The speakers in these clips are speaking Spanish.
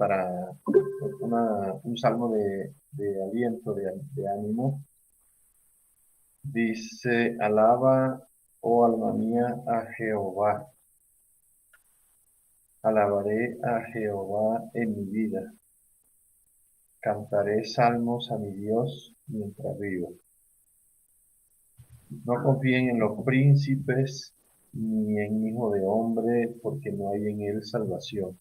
para un salmo de aliento, de ánimo. Dice: alaba, oh alma mía, a Jehová. Alabaré a Jehová en mi vida. Cantaré salmos a mi Dios mientras vivo. No confíen en los príncipes ni en hijo de hombre, porque no hay en él salvación.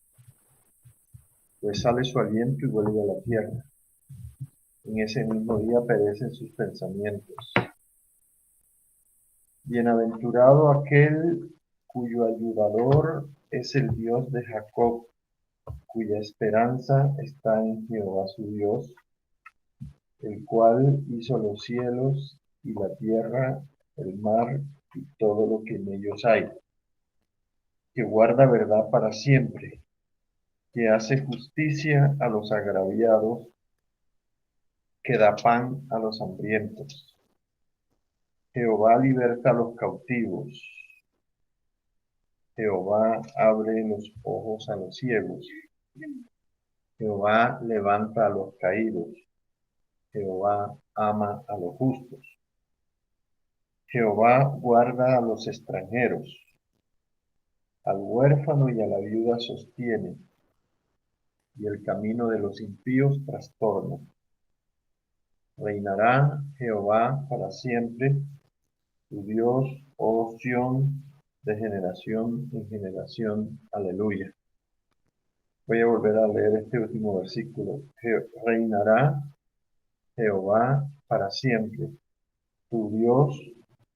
Pues sale su aliento y vuelve a la tierra. En ese mismo día perecen sus pensamientos. Bienaventurado aquel cuyo ayudador es el Dios de Jacob, cuya esperanza está en Jehová su Dios, el cual hizo los cielos y la tierra, el mar y todo lo que en ellos hay, que guarda verdad para siempre, que hace justicia a los agraviados, que da pan a los hambrientos. Jehová liberta a los cautivos. Jehová abre los ojos a los ciegos. Jehová levanta a los caídos. Jehová ama a los justos. Jehová guarda a los extranjeros. Al huérfano y a la viuda sostiene, y el camino de los impíos trastorna. Reinará Jehová para siempre, tu Dios, oh Sión, de generación en generación. Aleluya. Voy a volver a leer este último versículo. Reinará Jehová para siempre, tu Dios,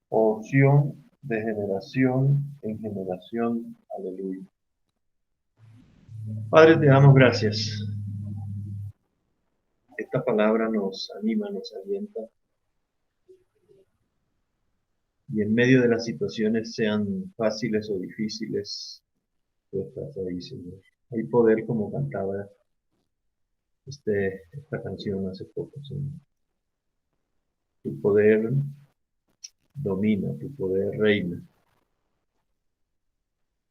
oh Sión, de generación en generación. Aleluya. Padre, te damos gracias. Esta palabra nos anima, nos alienta. Y en medio de las situaciones, sean fáciles o difíciles, tú estás ahí, Señor. Hay poder, como cantaba esta canción hace poco, Señor. Tu poder domina, tu poder reina.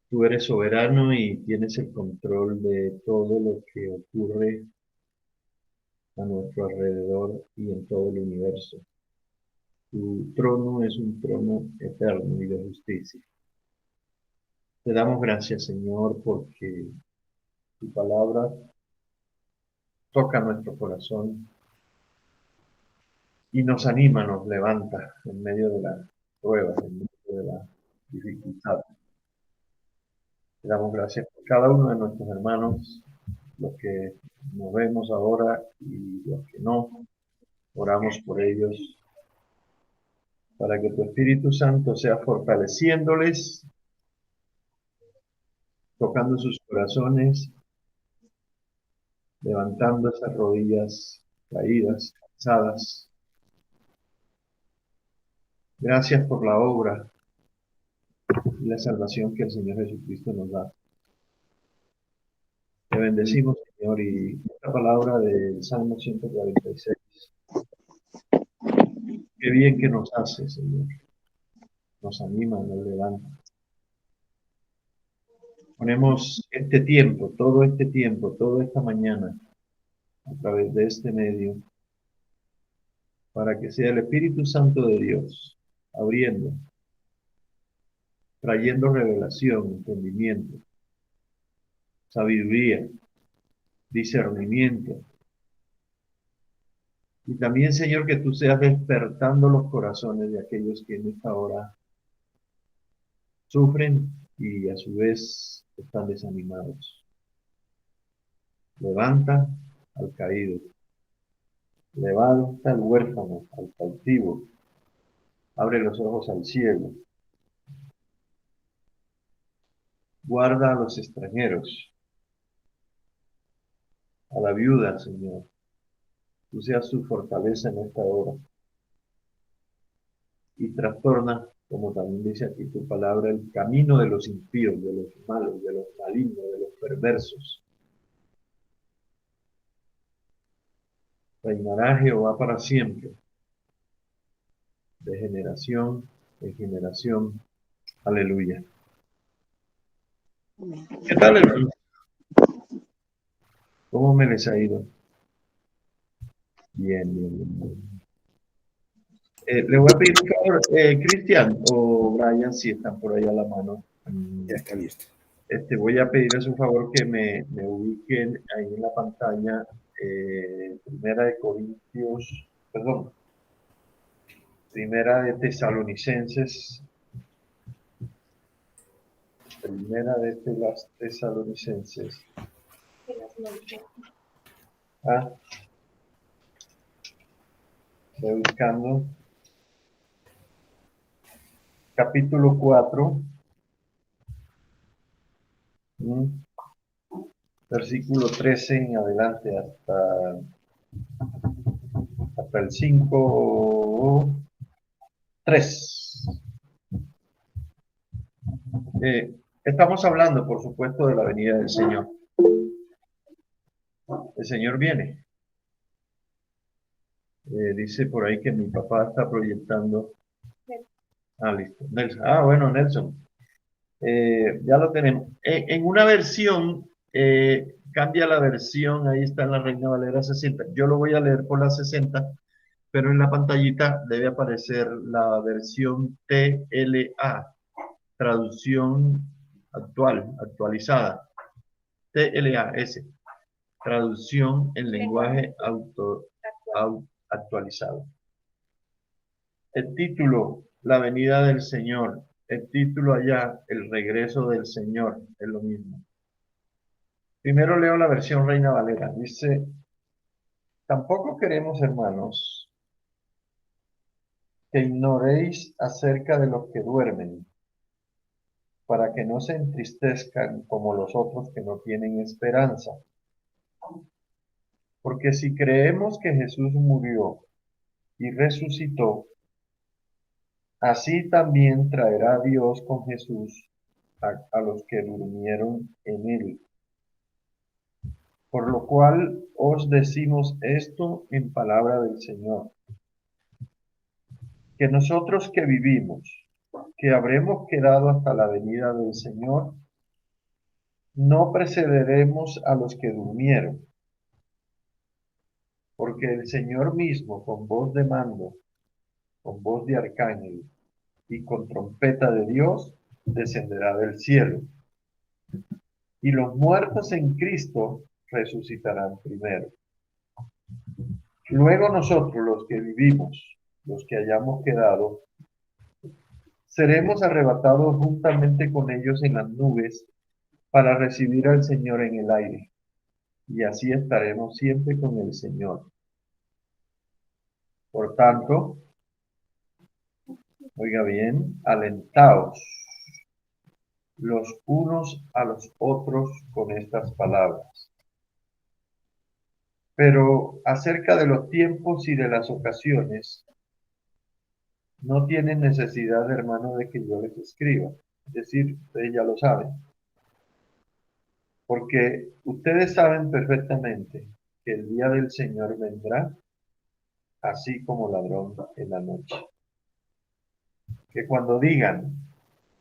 Tú eres soberano y tienes el control de todo lo que ocurre a nuestro alrededor y en todo el universo. Tu trono es un trono eterno y de justicia. Te damos gracias, Señor, porque tu palabra toca nuestro corazón y nos anima, nos levanta en medio de las pruebas, en medio de la dificultad. Te damos gracias por cada uno de nuestros hermanos, los que nos vemos ahora y los que no. Oramos por ellos para que tu Espíritu Santo sea fortaleciéndoles, tocando sus corazones, levantando esas rodillas caídas, cansadas. Gracias por la obra y la salvación que el Señor Jesucristo nos da. Te bendecimos, Señor, y esta palabra del Salmo 146. Qué bien que nos hace, Señor. Nos anima, nos levanta. Ponemos este tiempo, toda esta mañana, a través de este medio, para que sea el Espíritu Santo de Dios abriendo, trayendo revelación, entendimiento, sabiduría, discernimiento. Y también, Señor, que tú seas despertando los corazones de aquellos que en esta hora sufren y a su vez están desanimados. Levanta al caído, levanta al huérfano, al cautivo, abre los ojos al ciego, guarda a los extranjeros, a la viuda, Señor. Tú seas su fortaleza en esta hora. Y trastorna, como también dice aquí tu palabra, el camino de los impíos, de los malos, de los malignos, de los perversos. Reinará Jehová para siempre, de generación en generación. Aleluya. ¿Qué tal, hermano? ¿Cómo me les ha ido? Bien, bien, bien, bien. Le voy a pedir un favor, Cristian o Brian, si están por ahí a la mano. Ya está listo. Voy a pedirles un favor que me ubiquen ahí en la pantalla, Primera de Corintios, perdón, Primera de Tesalonicenses, Primera de las Tesalonicenses. Ah, estoy buscando. Capítulo 4, versículo 13 en adelante hasta el 5, 3. Estamos hablando, por supuesto, de la venida del Señor. El Señor viene. Dice por ahí que mi papá está proyectando. Ah, listo. Nelson. Ah, bueno, Nelson. Ya lo tenemos. En una versión, cambia la versión, ahí está en la Reina Valera 60. Yo lo voy a leer por la 60, pero en la pantallita debe aparecer la versión TLA, traducción actualizada. TLAS, traducción en lenguaje actualizado. El título, la venida del Señor. El título allá, el regreso del Señor, es lo mismo. Primero leo la versión Reina Valera. Dice, tampoco queremos, hermanos, que ignoréis acerca de los que duermen, para que no se entristezcan como los otros que no tienen esperanza. Porque si creemos que Jesús murió y resucitó, así también traerá Dios con Jesús a los que durmieron en él. Por lo cual os decimos esto en palabra del Señor, que nosotros que vivimos, que habremos quedado hasta la venida del Señor, no precederemos a los que durmieron, porque el Señor mismo, con voz de mando, con voz de arcángel y con trompeta de Dios, descenderá del cielo. Y los muertos en Cristo resucitarán primero. Luego nosotros, los que vivimos, los que hayamos quedado, seremos arrebatados juntamente con ellos en las nubes para recibir al Señor en el aire. Y así estaremos siempre con el Señor. Por tanto, oiga bien, alentaos los unos a los otros con estas palabras. Pero acerca de los tiempos y de las ocasiones, no tienen necesidad, hermano, de que yo les escriba. Es decir, ustedes ya lo saben. Porque ustedes saben perfectamente que el día del Señor vendrá así como ladrón en la noche. Que cuando digan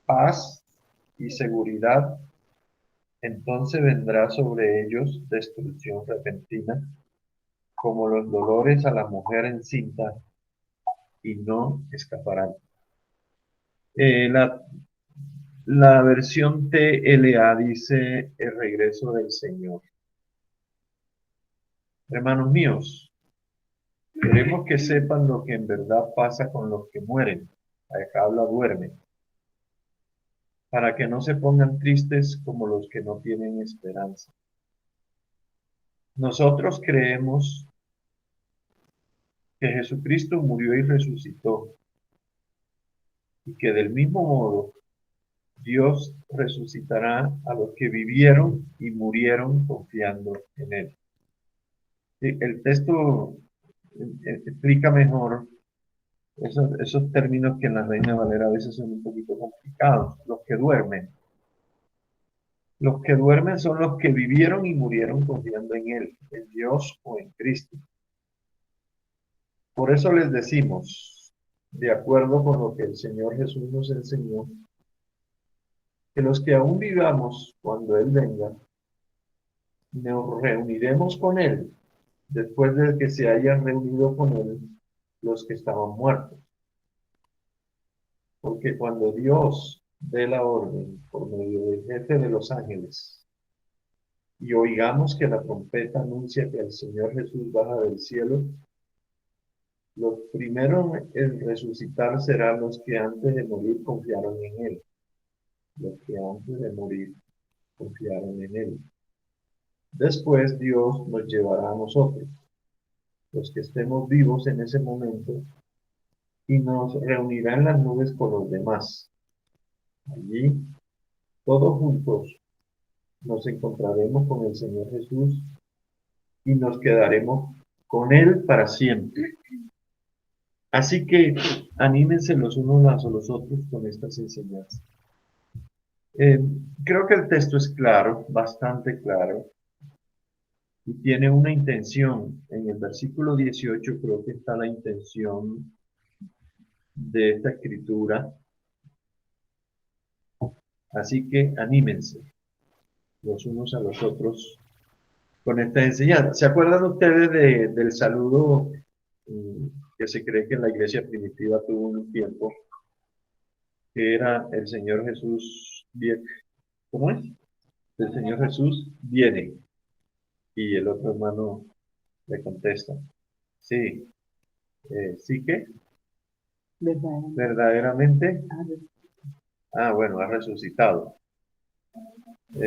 paz y seguridad, entonces vendrá sobre ellos destrucción repentina, como los dolores a la mujer encinta, y no escaparán. Eh, la, la versión TLA dice el regreso del Señor. Hermanos míos, queremos que sepan lo que en verdad pasa con los que mueren. Acá habla duerme. Para que no se pongan tristes como los que no tienen esperanza. Nosotros creemos que Jesucristo murió y resucitó, y que del mismo modo Dios resucitará a los que vivieron y murieron confiando en Él. Sí, el texto explica mejor esos términos que en la Reina Valera a veces son un poquito complicados. Los que duermen. Los que duermen son los que vivieron y murieron confiando en Él, en Dios o en Cristo. Por eso les decimos, de acuerdo con lo que el Señor Jesús nos enseñó, que los que aún vivamos cuando Él venga, nos reuniremos con Él después de que se hayan reunido con Él los que estaban muertos. Porque cuando Dios dé la orden por medio del jefe de los ángeles y oigamos que la trompeta anuncia que el Señor Jesús baja del cielo, los primeros en resucitar serán los que antes de morir confiaron en Él. Los que antes de morir confiaron en Él. Después Dios nos llevará a nosotros, los que estemos vivos en ese momento, y nos reunirá en las nubes con los demás. Allí, todos juntos, nos encontraremos con el Señor Jesús y nos quedaremos con Él para siempre. Así que anímense los unos a los otros con estas enseñanzas. Creo que el texto es claro, bastante claro, y tiene una intención. En el versículo 18 creo que está la intención de esta escritura. Así que anímense los unos a los otros con esta enseñanza. ¿Se acuerdan ustedes del saludo que se cree que en la iglesia primitiva tuvo un tiempo? Que era el Señor Jesús viene. ¿Cómo es? El Señor Jesús viene. Y el otro hermano le contesta, sí, ¿sí que? Verdaderamente. Ah, bueno, ha resucitado.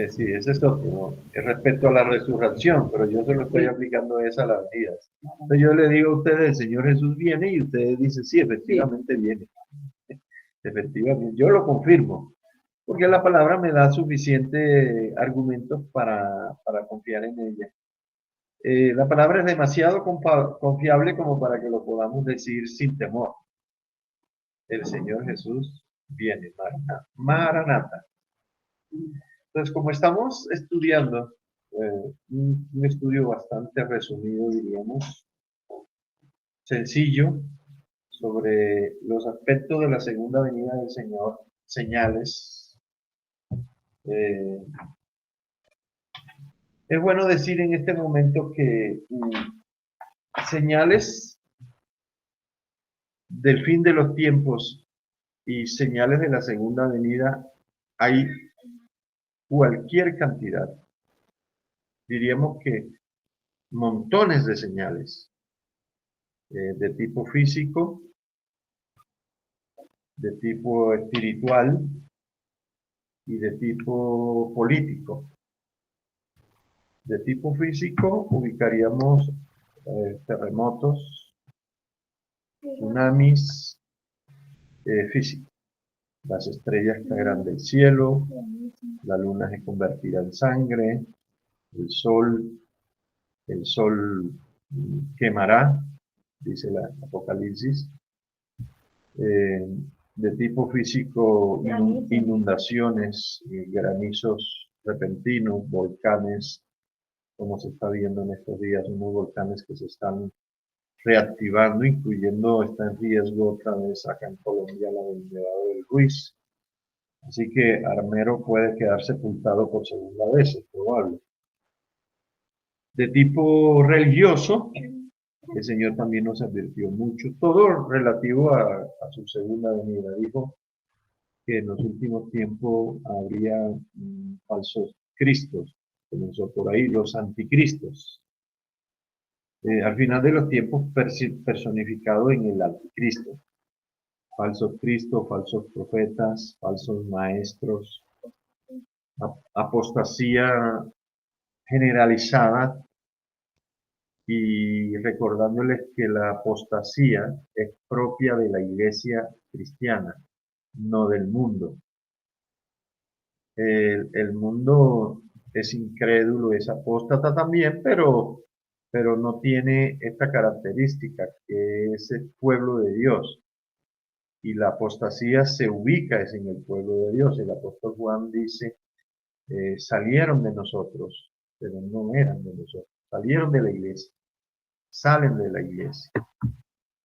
Sí, ese es otro, ¿no? Es respecto a la resurrección, pero yo se lo estoy aplicando esa a las vidas. Entonces yo le digo a ustedes, el Señor Jesús viene, y ustedes dicen, sí, efectivamente viene. Efectivamente, yo lo confirmo, porque la palabra me da suficiente argumentos para confiar en ella. La palabra es demasiado confiable como para que lo podamos decir sin temor. El Señor Jesús viene, Maranata. Maranata. Entonces, como estamos estudiando, un estudio bastante resumido, diríamos, sencillo, sobre los aspectos de la segunda venida del Señor, señales. Es bueno decir en este momento que señales del fin de los tiempos y señales de la segunda venida hay cualquier cantidad. Diríamos que montones de señales de tipo físico, de tipo espiritual y de tipo político. De tipo físico ubicaríamos terremotos, tsunamis físicos. Las estrellas caerán del cielo, la luna se convertirá en sangre, el sol quemará, dice el Apocalipsis. De tipo físico, inundaciones, granizos repentinos, volcanes, como se está viendo en estos días, unos volcanes que se están reactivando, incluyendo, está en riesgo otra vez acá en Colombia la del Nevado del Ruiz. Así que Armero puede quedar sepultado por segunda vez, es probable. De tipo religioso, el Señor también nos advirtió mucho, todo relativo a su segunda venida. Dijo que en los últimos tiempos habría falsos cristos, comenzó por ahí, los anticristos. Al final de los tiempos personificado en el anticristo. Falsos cristos, falsos profetas, falsos maestros, apostasía generalizada, y recordándoles que la apostasía es propia de la iglesia cristiana, no del mundo. El mundo es incrédulo, es apóstata también, pero no tiene esta característica, que es el pueblo de Dios. Y la apostasía se ubica es en el pueblo de Dios. El apóstol Juan dice, salieron de nosotros, pero no eran de nosotros. Salieron de la iglesia, salen de la iglesia.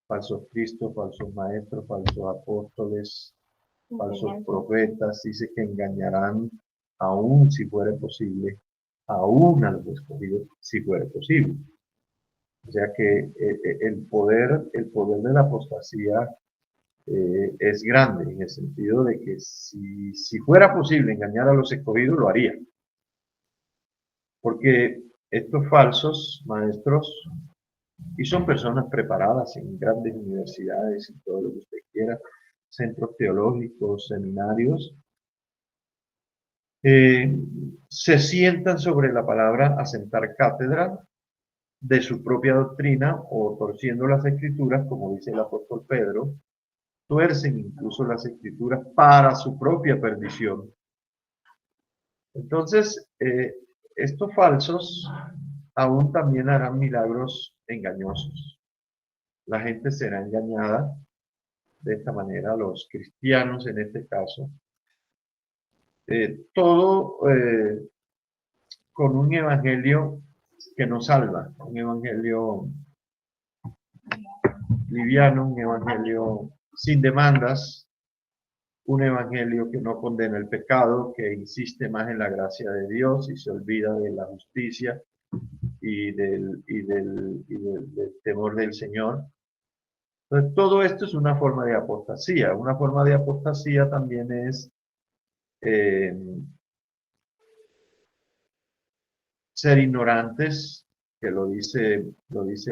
Falsos cristos, falsos maestros, falsos apóstoles, falsos profetas, dice que engañarán, aún si fuera posible, aún a los escogidos, si fuera posible. O sea que el poder de la apostasía es grande, en el sentido de que si fuera posible engañar a los escogidos, lo haría. Porque estos falsos maestros, y son personas preparadas en grandes universidades y todo lo que usted quiera, centros teológicos, seminarios, eh, se sientan sobre la palabra a sentar cátedra de su propia doctrina o torciendo las escrituras, como dice el apóstol Pedro, tuercen incluso las escrituras para su propia perdición. Entonces, estos falsos aún también harán milagros engañosos. La gente será engañada de esta manera, los cristianos en este caso. Todo con un evangelio que nos salva, un evangelio liviano, un evangelio sin demandas, un evangelio que no condena el pecado, que insiste más en la gracia de Dios y se olvida de la justicia y del temor del Señor. Entonces, todo esto es una forma de apostasía. Una forma de apostasía también es eh, ser ignorantes, que lo dice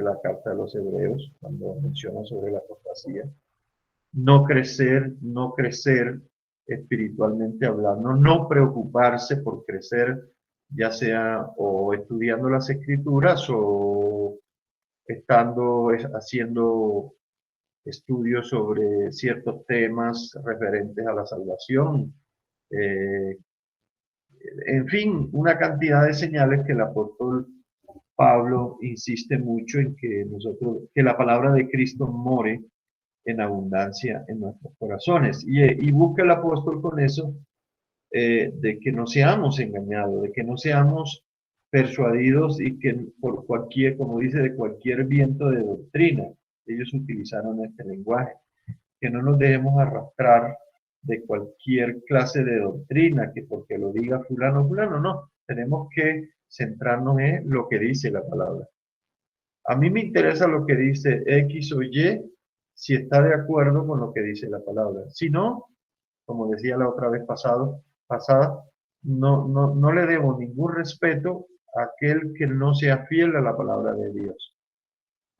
la carta de los Hebreos cuando menciona sobre la apostasía. No crecer espiritualmente hablando, no preocuparse por crecer, ya sea o estudiando las escrituras o haciendo estudios sobre ciertos temas referentes a la salvación. Eh, en fin, una cantidad de señales que el apóstol Pablo insiste mucho en que la palabra de Cristo more en abundancia en nuestros corazones. Y busca el apóstol con eso de que no seamos engañados, de que no seamos persuadidos y que por cualquier, como dice, de cualquier viento de doctrina, ellos utilizaron este lenguaje, que no nos dejemos arrastrar de cualquier clase de doctrina, que porque lo diga fulano, no, tenemos que centrarnos en lo que dice la palabra. A mí me interesa lo que dice X o Y si está de acuerdo con lo que dice la palabra. Si no, como decía la otra vez pasada, no le debo ningún respeto a aquel que no sea fiel a la palabra de Dios.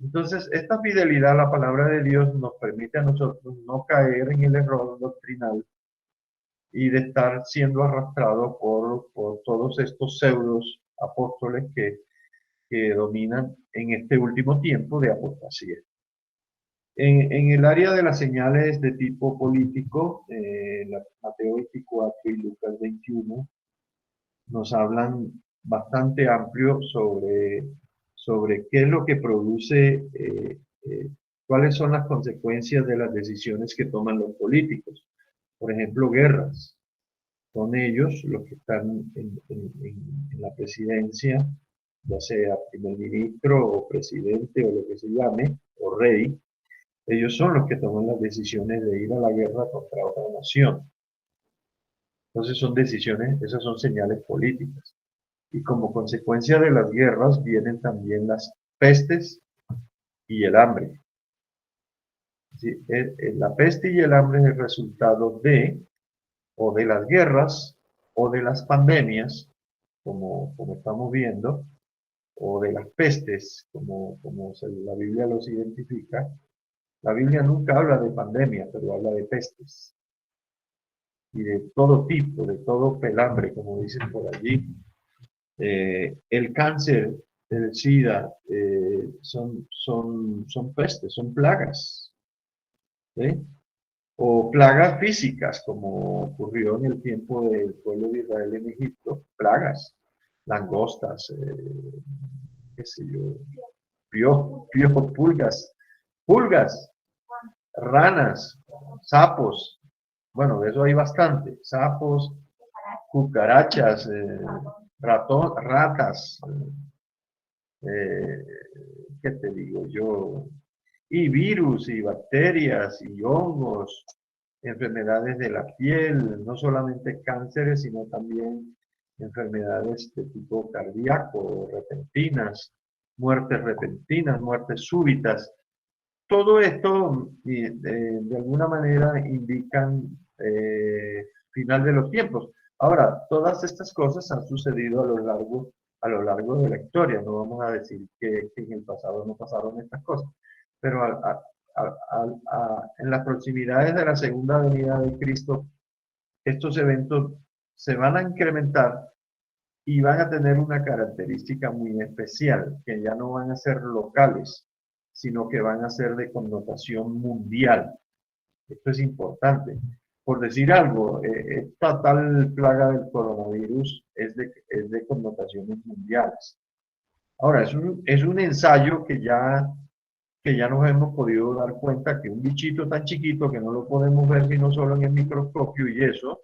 Entonces, esta fidelidad a la palabra de Dios nos permite a nosotros no caer en el error doctrinal y de estar siendo arrastrados por todos estos pseudos apóstoles que dominan en este último tiempo de apostasía. En el área de las señales de tipo político, Mateo 24 y Lucas 21 nos hablan bastante amplio sobre qué es lo que produce, cuáles son las consecuencias de las decisiones que toman los políticos. Por ejemplo, guerras. Son ellos los que están en la presidencia, ya sea primer ministro o presidente o lo que se llame, o rey. Ellos son los que toman las decisiones de ir a la guerra contra otra nación. Entonces son decisiones, esas son señales políticas. Y como consecuencia de las guerras vienen también las pestes y el hambre. ¿Sí? La peste y el hambre es el resultado o de las guerras, o de las pandemias, como estamos viendo, o de las pestes, como la Biblia los identifica. La Biblia nunca habla de pandemia, pero habla de pestes. Y de todo tipo, de todo pelambre, como dicen por allí. El cáncer, el SIDA, son pestes, son plagas. ¿Sí? O plagas físicas, como ocurrió en el tiempo del pueblo de Israel en Egipto, plagas, langostas, qué sé yo, piojos, pulgas, ranas, sapos, bueno, de eso hay bastante, sapos, cucarachas, ratas, eh, ¿qué te digo yo? Y virus y bacterias y hongos, enfermedades de la piel, no solamente cánceres, sino también enfermedades de tipo cardíaco, repentinas, muertes súbitas. Todo esto de alguna manera indican final de los tiempos. Ahora, todas estas cosas han sucedido a lo largo de la historia. No vamos a decir que en el pasado no pasaron estas cosas, pero en las proximidades de la segunda venida de Cristo, estos eventos se van a incrementar y van a tener una característica muy especial, que ya no van a ser locales, sino que van a ser de connotación mundial. Esto es importante. Por decir algo, esta tal plaga del coronavirus es de connotaciones mundiales. Ahora, es un ensayo que ya nos hemos podido dar cuenta que un bichito tan chiquito que no lo podemos ver sino solo en el microscopio y eso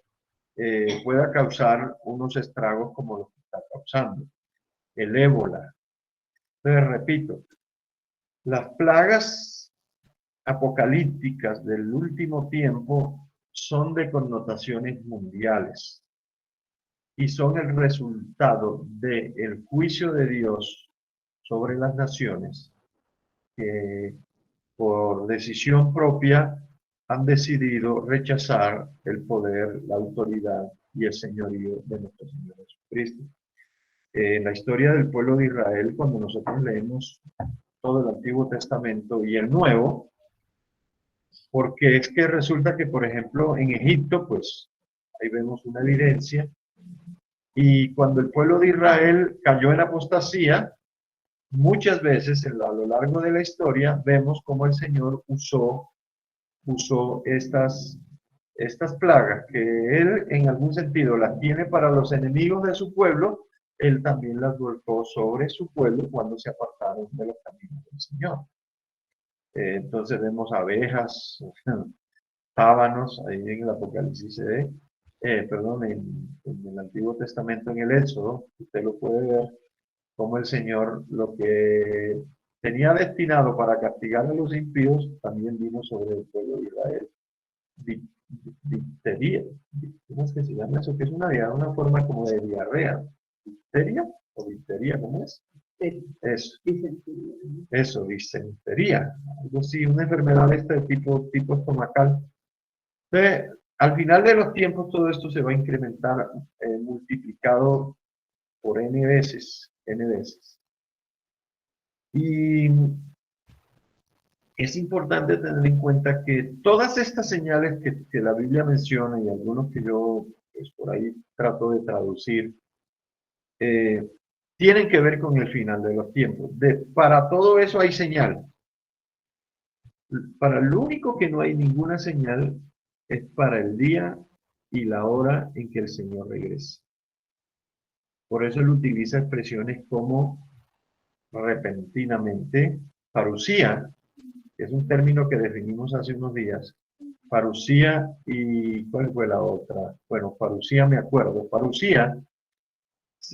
pueda causar unos estragos como los que está causando. El ébola. Entonces, repito, las plagas apocalípticas del último tiempo son de connotaciones mundiales y son el resultado del juicio de Dios sobre las naciones que por decisión propia han decidido rechazar el poder, la autoridad y el señorío de nuestro Señor Jesucristo. En la historia del pueblo de Israel, cuando nosotros leemos todo el Antiguo Testamento y el Nuevo, porque es que resulta que, por ejemplo, en Egipto, pues ahí vemos una evidencia, y cuando el pueblo de Israel cayó en apostasía, muchas veces a lo largo de la historia vemos cómo el Señor usó estas plagas, que Él en algún sentido las tiene para los enemigos de su pueblo, Él también las volcó sobre su pueblo cuando se apartaron de los caminos del Señor. Entonces vemos abejas, sábanos, ahí en el Apocalipsis se ve, perdón, en el Antiguo Testamento, en el Éxodo, usted lo puede ver, como el Señor lo que tenía destinado para castigar a los impíos, también vino sobre el pueblo de Israel. Difteria, ¿cómo es que se llama eso? Que es una forma como de diarrea. ¿Difteria o difteria? ¿Cómo es? Eso, disentería, algo así, una enfermedad de este tipo estomacal. Entonces, al final de los tiempos todo esto se va a incrementar multiplicado por n veces, n veces. Y es importante tener en cuenta que todas estas señales que la Biblia menciona y algunos que yo pues, por ahí trato de traducir, tienen que ver con el final de los tiempos. Para todo eso hay señal. Para lo único que no hay ninguna señal es para el día y la hora en que el Señor regrese. Por eso él utiliza expresiones como repentinamente, parucía, que es un término que definimos hace unos días. Parucía y ¿cuál fue la otra? Bueno, parucía me acuerdo. Parucía,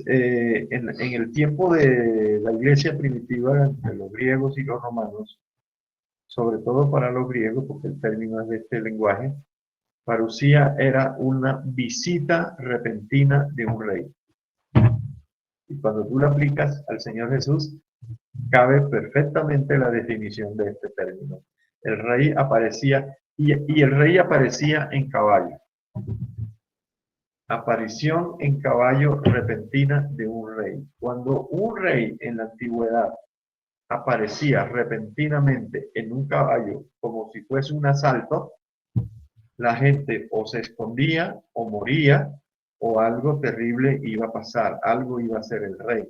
en el tiempo de la iglesia primitiva, de los griegos y los romanos, sobre todo para los griegos, porque el término es de este lenguaje, parucía era una visita repentina de un rey. Y cuando tú lo aplicas al Señor Jesús, cabe perfectamente la definición de este término. El rey aparecía, y el rey aparecía en caballo. Aparición en caballo repentina de un rey. Cuando un rey en la antigüedad aparecía repentinamente en un caballo como si fuese un asalto, la gente o se escondía o moría o algo terrible iba a pasar, algo iba a ser el rey.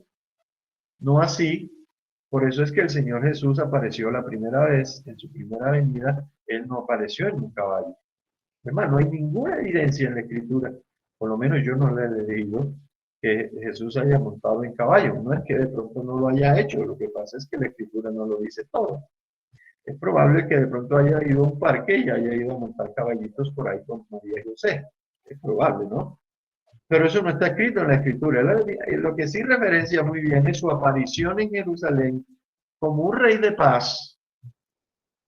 No así, por eso es que el Señor Jesús apareció la primera vez, en su primera venida, Él no apareció en un caballo. Además, no hay ninguna evidencia en la Escritura, por lo menos yo no le he leído, que Jesús haya montado en caballo. No es que de pronto no lo haya hecho, lo que pasa es que la Escritura no lo dice todo. Es probable que de pronto haya ido a un parque y haya ido a montar caballitos por ahí con María y José. Es probable, ¿no? Pero eso no está escrito en la Escritura. Lo que sí referencia muy bien es su aparición en Jerusalén como un rey de paz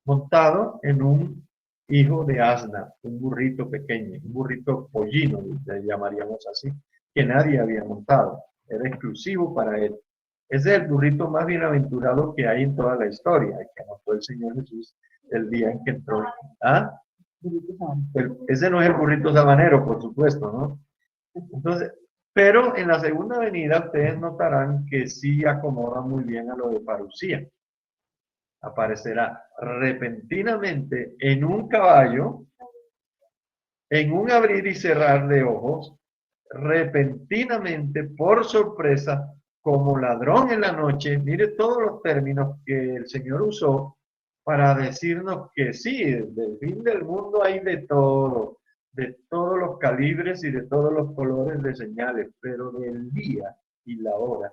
montado en un hijo de asna, un burrito pequeño, un burrito pollino, le llamaríamos así. que nadie había montado. Era exclusivo para él. Ese es el burrito más bienaventurado que hay en toda la historia, que montó el Señor Jesús el día en que entró. ¿Ah? Ese no es el burrito sabanero, por supuesto, ¿no? Entonces, pero en la segunda venida ustedes notarán que sí acomoda muy bien a lo de parucía. Aparecerá repentinamente en un caballo, en un abrir y cerrar de ojos, repentinamente, por sorpresa, como ladrón en la noche. Mire todos los términos que el Señor usó para decirnos que sí, del fin del mundo hay de todo, de todos los calibres y de todos los colores de señales, pero del día y la hora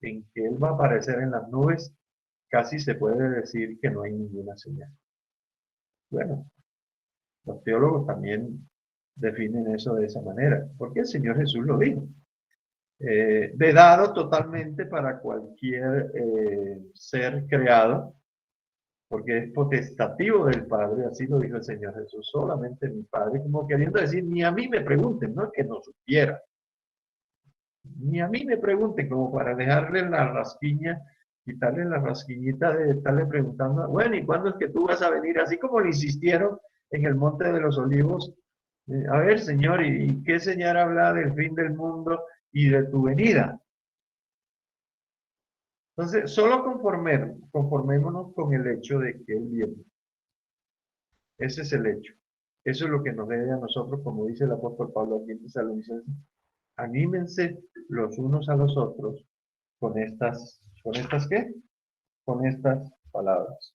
en que Él va a aparecer en las nubes, casi se puede decir que no hay ninguna señal. Bueno, los teólogos también definen eso de esa manera, porque el Señor Jesús lo dijo. Vedado totalmente para cualquier ser creado, porque es potestativo del Padre, así lo dijo el Señor Jesús, solamente mi Padre, como queriendo decir, ni a mí me pregunten, no es que no supiera, ni a mí me pregunten, como para dejarle la rasquiña, quitarle la rasquiñita de estarle preguntando, bueno, ¿y cuándo es que tú vas a venir? Así como le insistieron en el Monte de los Olivos, a ver, Señor, ¿y qué señal habla del fin del mundo y de tu venida? Entonces, solo conformémonos con el hecho de que Él viene. Ese es el hecho. Eso es lo que nos debe a nosotros, como dice el apóstol Pablo aquí en Tesalonicenses. Anímense los unos a los otros ¿con estas qué? Con estas palabras.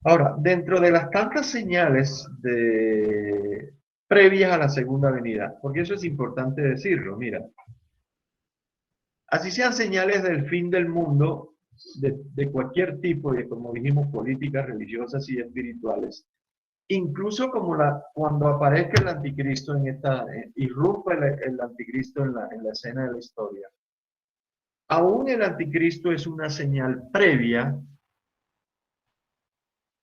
Ahora, dentro de las tantas señales previas a la segunda venida, porque eso es importante decirlo, mira, así sean señales del fin del mundo, de cualquier tipo, de como dijimos, políticas, religiosas y espirituales, incluso como cuando aparezca el anticristo irrumpa el anticristo en la escena de la historia, aún el anticristo es una señal previa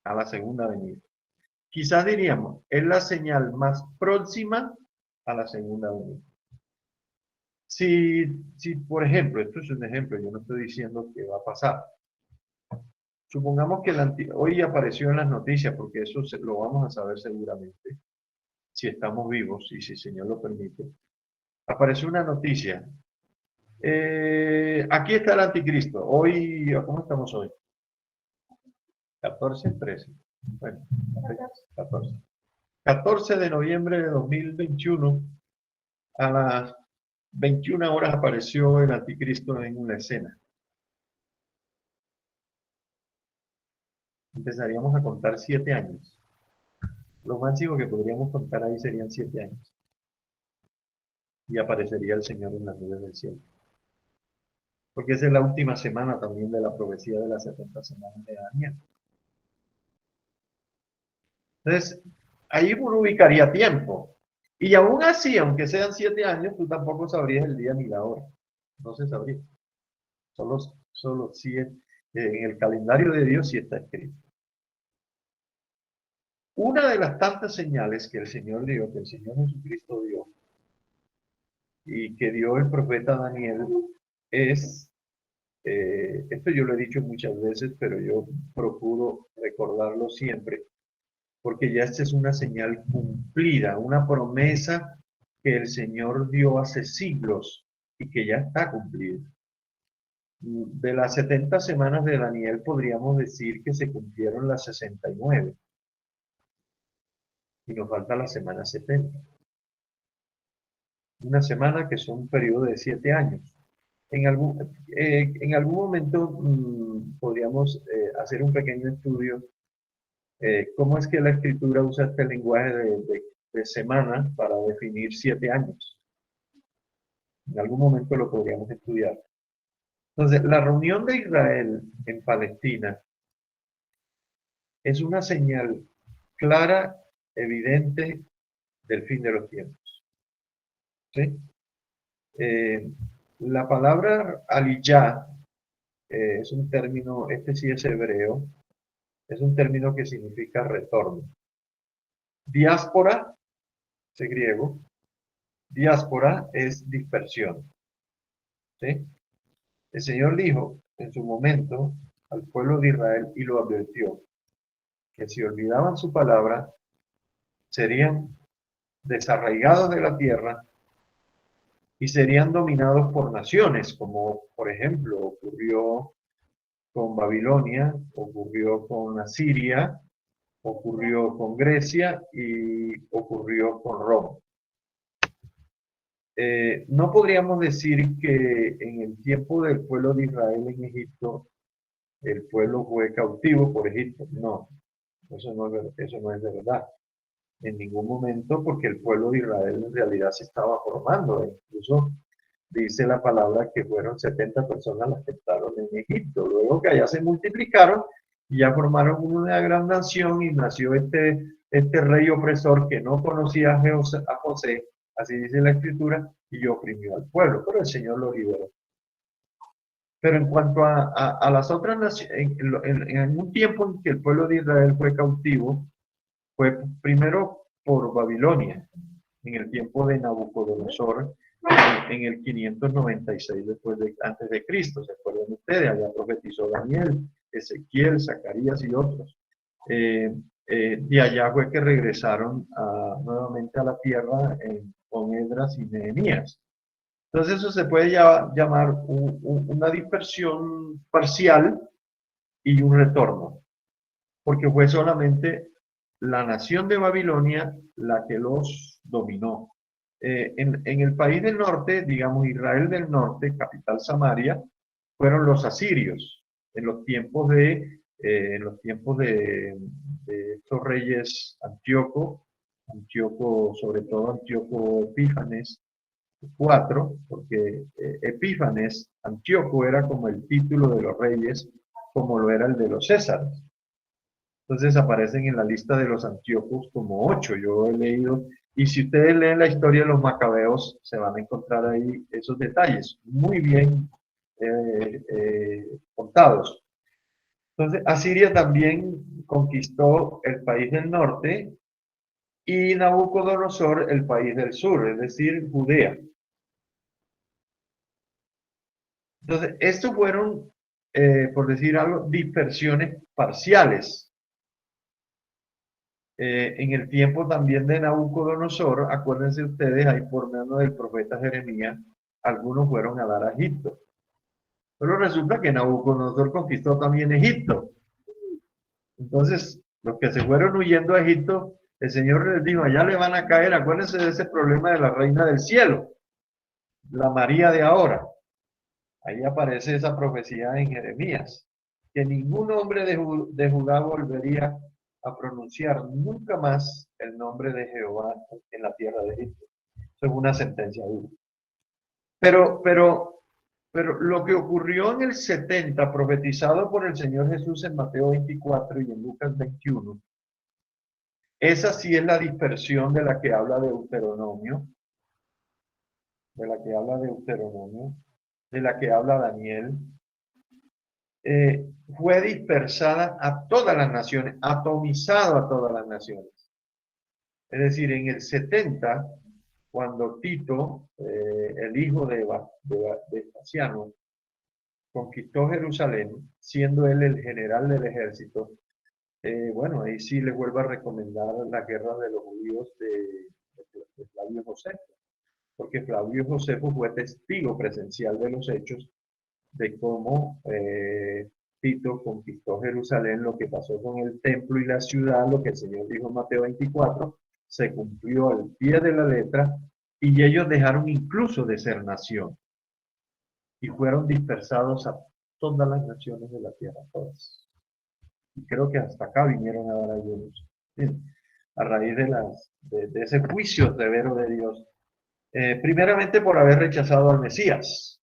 a la segunda venida. Quizás diríamos, es la señal más próxima a la segunda venida. Si, por ejemplo, esto es un ejemplo, yo no estoy diciendo que va a pasar. Supongamos que hoy apareció en las noticias, porque eso lo vamos a saber seguramente, si estamos vivos y si el Señor lo permite. Apareció una noticia. Aquí está el anticristo. Hoy, ¿cómo estamos hoy? 14, 13. Bueno, 14. 14 de noviembre de 2021, a las 21 horas apareció el anticristo en una escena. Empezaríamos a contar 7 años. Lo máximo que podríamos contar ahí serían 7 años. Y aparecería el Señor en las nubes del cielo. Porque esa es la última semana también de la profecía de las 70 semanas de Daniel. Entonces, ahí uno ubicaría tiempo. Y aún así, aunque sean 7 años, tú tampoco sabrías el día ni la hora. No se sabría. Solo si en el calendario de Dios sí está escrito. Una de las tantas señales que el Señor dio, que el Señor Jesucristo dio, y que dio el profeta Daniel, es, esto yo lo he dicho muchas veces, pero yo procuro recordarlo siempre, porque ya esta es una señal cumplida, una promesa que el Señor dio hace siglos y que ya está cumplida. De las 70 semanas de Daniel podríamos decir que se cumplieron las 69 y nos falta la semana 70. Una semana que son un periodo de 7 años. En algún momento podríamos hacer un pequeño estudio. ¿Cómo es que la escritura usa este lenguaje de semana para definir 7 años? En algún momento lo podríamos estudiar. Entonces, la reunión de Israel en Palestina es una señal clara, evidente del fin de los tiempos. ¿Sí? La palabra aliyah es un término, este sí es hebreo, es un término que significa retorno. Diáspora, es griego, Diáspora es dispersión, ¿sí? El Señor dijo en su momento al pueblo de Israel y lo advirtió, que si olvidaban su palabra, serían desarraigados de la tierra y serían dominados por naciones, como por ejemplo ocurrió con Babilonia, ocurrió con Asiria, ocurrió con Grecia y ocurrió con Roma. No podríamos decir que en el tiempo del pueblo de Israel en Egipto, el pueblo fue cautivo por Egipto. No, eso no es verdad. En ningún momento, porque el pueblo de Israel en realidad se estaba formando. Incluso dice la palabra que fueron 70 personas las que estaban en Egipto. Luego que allá se multiplicaron y ya formaron una gran nación y nació este rey opresor que no conocía a José, así dice la escritura, y oprimió al pueblo, pero el Señor lo liberó. Pero en cuanto a las otras naciones, en un tiempo en que el pueblo de Israel fue cautivo, fue primero por Babilonia, en el tiempo de Nabucodonosor, en el 596 antes de Cristo, ¿se acuerdan ustedes? Allá profetizó Daniel, Ezequiel, Zacarías y otros. De allá fue que regresaron nuevamente a la tierra con Esdras y Nehemías. Entonces eso se puede llamar una dispersión parcial y un retorno, porque fue solamente la nación de Babilonia la que los dominó. En el país del norte, digamos Israel del norte, capital Samaria, fueron los asirios, en los tiempos de estos reyes Antíoco, sobre todo Antíoco Epífanes IV, porque Epífanes, Antíoco era como el título de los reyes, como lo era el de los Césares. Entonces aparecen en la lista de los Antíocos como 8. Yo he leído, y si ustedes leen la historia de los Macabeos, se van a encontrar ahí esos detalles, muy bien contados. Entonces, Asiria también conquistó el país del norte y Nabucodonosor el país del sur, es decir, Judea. Entonces, estos fueron, por decir algo, dispersiones parciales. En el tiempo también de Nabucodonosor, acuérdense ustedes, ahí por medio del profeta Jeremías, algunos fueron a dar a Egipto. Pero resulta que Nabucodonosor conquistó también Egipto. Entonces, los que se fueron huyendo a Egipto, el Señor les dijo, allá le van a caer, acuérdense de ese problema de la reina del cielo, la María de ahora. Ahí aparece esa profecía en Jeremías, que ningún hombre de Judá volvería a pronunciar nunca más el nombre de Jehová en la tierra de Egipto. Eso es una sentencia dura. Pero, pero, pero lo que ocurrió en el 70, profetizado por el Señor Jesús en Mateo 24 y en Lucas 21, esa sí es la dispersión de la que habla Deuteronomio, de la que habla Deuteronomio, de la que habla Daniel, fue dispersada a todas las naciones, atomizado a todas las naciones. Es decir, en el 70, cuando Tito, el hijo de Vespasiano, conquistó Jerusalén, siendo él el general del ejército, bueno, ahí sí les vuelvo a recomendar la guerra de los judíos de Flavio Josefo, porque Flavio Josefo fue testigo presencial de los hechos de cómo Tito conquistó Jerusalén, lo que pasó con el templo y la ciudad, lo que el Señor dijo en Mateo 24, se cumplió al pie de la letra y ellos dejaron incluso de ser nación y fueron dispersados a todas las naciones de la tierra, todas. Y creo que hasta acá vinieron a dar ayunos, a raíz de ese juicio severo de Dios. Primeramente por haber rechazado al Mesías.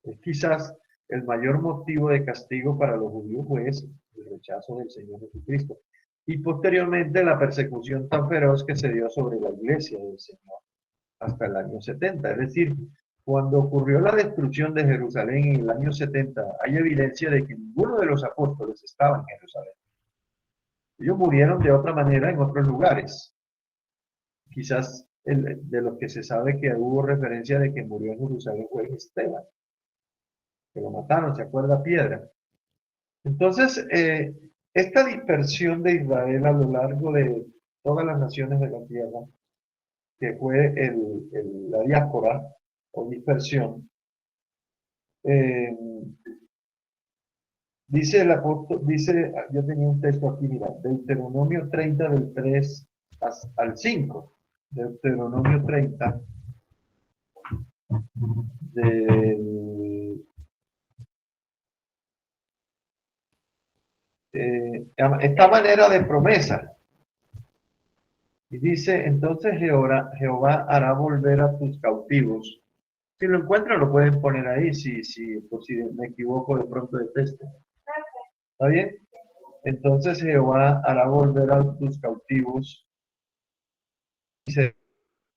Es quizás el mayor motivo de castigo para los judíos fue ese, el rechazo del Señor Jesucristo. Y posteriormente la persecución tan feroz que se dio sobre la iglesia del Señor hasta el año 70. Es decir, cuando ocurrió la destrucción de Jerusalén en el año 70, hay evidencia de que ninguno de los apóstoles estaba en Jerusalén. Ellos murieron de otra manera en otros lugares. Quizás de los que se sabe que hubo referencia de que murió en Jerusalén fue Esteban, que lo mataron, ¿se acuerda? Piedra. Entonces, esta dispersión de Israel a lo largo de todas las naciones de la tierra, que fue la diáspora o dispersión, eh, dice el apóstol, dice, yo tenía un texto aquí, mira, Deuteronomio 30 del 3 al 5, Deuteronomio 30 del, esta manera de promesa. Y dice, entonces Jehová hará volver a tus cautivos. Si lo encuentran, lo pueden poner ahí, por si me equivoco de pronto de texto. ¿Está bien? Entonces Jehová hará volver a tus cautivos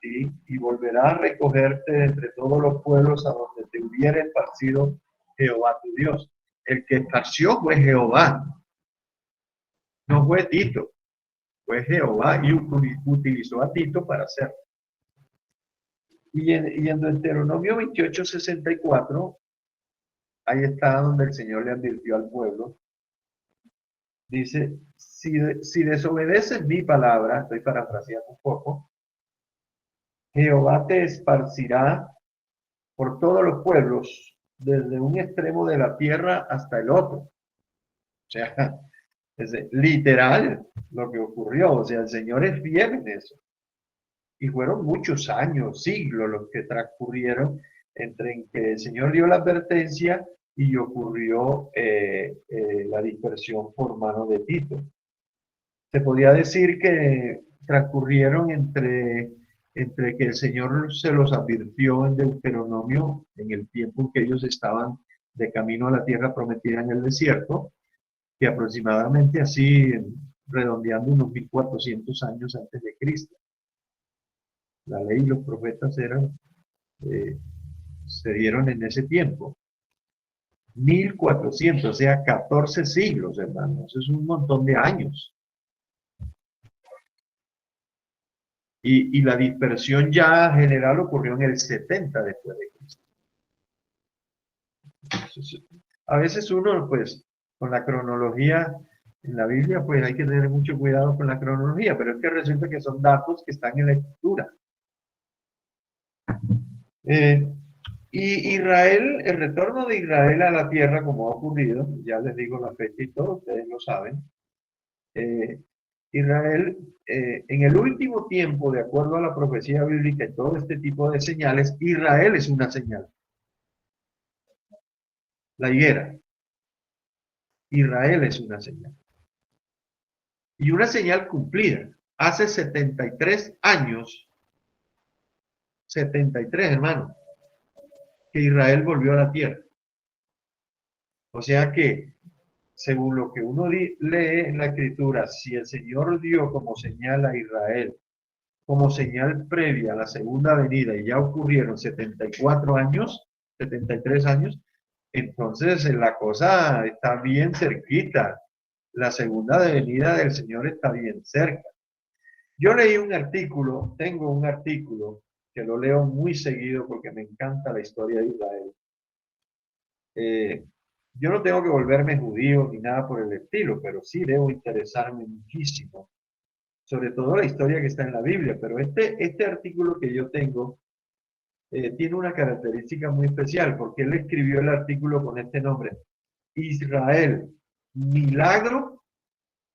y volverá a recogerte de entre todos los pueblos a donde te hubiera esparcido Jehová tu Dios. El que esparció fue Jehová, no fue Tito, fue Jehová y utilizó a Tito para hacerlo. Y en Deuteronomio 28:64, ahí está donde el Señor le advirtió al pueblo. Dice, si desobedeces mi palabra, estoy parafraseando un poco, Jehová te esparcirá por todos los pueblos, desde un extremo de la tierra hasta el otro. O sea, es literal lo que ocurrió. O sea, el Señor es fiel en eso. Y fueron muchos años, siglos los que transcurrieron entre en que el Señor dio la advertencia y ocurrió la dispersión por mano de Tito. Se podía decir que transcurrieron entre que el Señor se los advirtió en Deuteronomio, en el tiempo en que ellos estaban de camino a la tierra prometida en el desierto, que aproximadamente así, redondeando unos 1400 años antes de Cristo. La ley y los profetas se dieron en ese tiempo. 1400, o sea, 14 siglos, hermanos. Eso es un montón de años. Y la dispersión ya general ocurrió en el 70 después de Cristo. Entonces, a veces uno, pues, con la cronología en la Biblia, pues hay que tener mucho cuidado con la cronología, pero es que resulta que son datos que están en la escritura. Y Israel, el retorno de Israel a la tierra, como ha ocurrido, ya les digo la fecha y todo, ustedes lo saben. Israel, en el último tiempo, de acuerdo a la profecía bíblica y todo este tipo de señales, Israel es una señal. La higuera. Israel es una señal. Y una señal cumplida. Hace 73 años, 73 hermanos, que Israel volvió a la tierra. O sea que, según lo que uno lee en la escritura, si el Señor dio como señal a Israel, como señal previa a la segunda venida, y ya ocurrieron 74 años, 73 años, entonces la cosa está bien cerquita. La segunda venida del Señor está bien cerca. Yo leí un artículo, tengo un artículo que lo leo muy seguido porque me encanta la historia de Israel. Yo no tengo que volverme judío ni nada por el estilo, pero sí debo interesarme muchísimo, sobre todo la historia que está en la Biblia. Pero este artículo que yo tengo tiene una característica muy especial porque él escribió el artículo con este nombre: Israel, milagro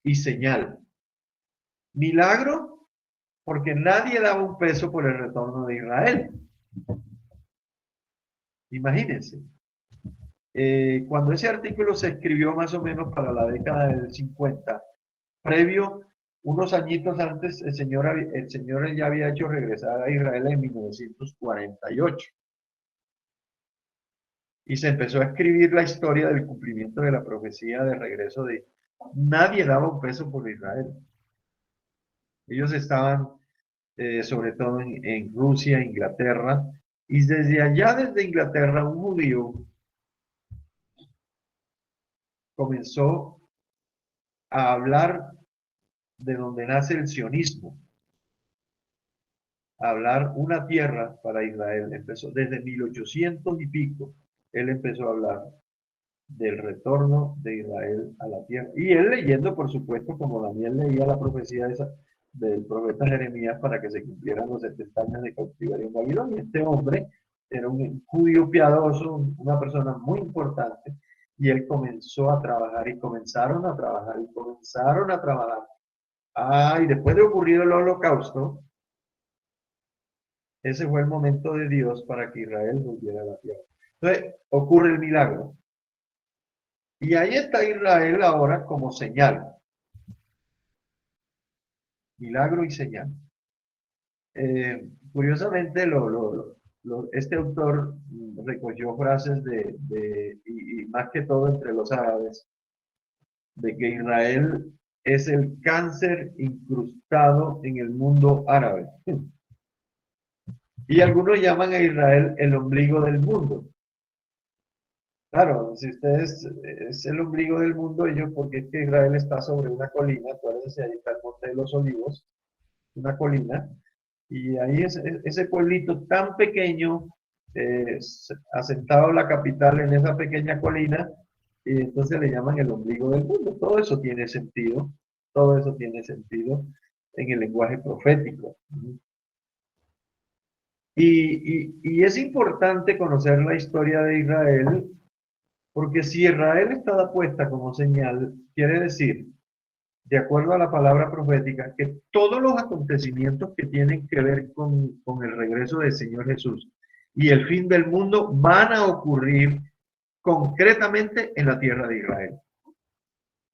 y señal. Milagro porque nadie daba un peso por el retorno de Israel. Imagínense. Cuando ese artículo se escribió más o menos para la década del 50, previo, unos añitos antes, el Señor ya había hecho regresar a Israel en 1948. Y se empezó a escribir la historia del cumplimiento de la profecía de regreso de... Nadie daba un peso por Israel. Ellos estaban sobre todo en Rusia, Inglaterra, y desde allá, desde Inglaterra, un judío comenzó a hablar de donde nace el sionismo. a hablar una tierra para Israel. Empezó desde 1800 y pico. Él empezó a hablar del retorno de Israel a la tierra. Y él leyendo, por supuesto, como Daniel leía la profecía esa del profeta Jeremías para que se cumplieran los 70 años de cautiverio en Babilonia. Este hombre era un judío piadoso, una persona muy importante, y él comenzó a trabajar y comenzaron a trabajar y comenzaron a trabajar. Ah, y después de ocurrido el holocausto, ese fue el momento de Dios para que Israel volviera a la tierra. Entonces, ocurre el milagro. Y ahí está Israel ahora como señal. Milagro y señal. Curiosamente, este autor recogió frases y más que todo entre los árabes, de que Israel es el cáncer incrustado en el mundo árabe. Y algunos llaman a Israel el ombligo del mundo. Claro, si ustedes es el ombligo del mundo, ellos, porque es que Israel está sobre una colina, acuérdense, ahí está el Monte de los Olivos, una colina, y ahí ese pueblito tan pequeño, asentado la capital en esa pequeña colina, y entonces le llaman el ombligo del mundo. Todo eso tiene sentido en el lenguaje profético. Y es importante conocer la historia de Israel, porque si Israel está puesta como señal, quiere decir, de acuerdo a la palabra profética, que todos los acontecimientos que tienen que ver con el regreso del Señor Jesús y el fin del mundo van a ocurrir concretamente en la tierra de Israel.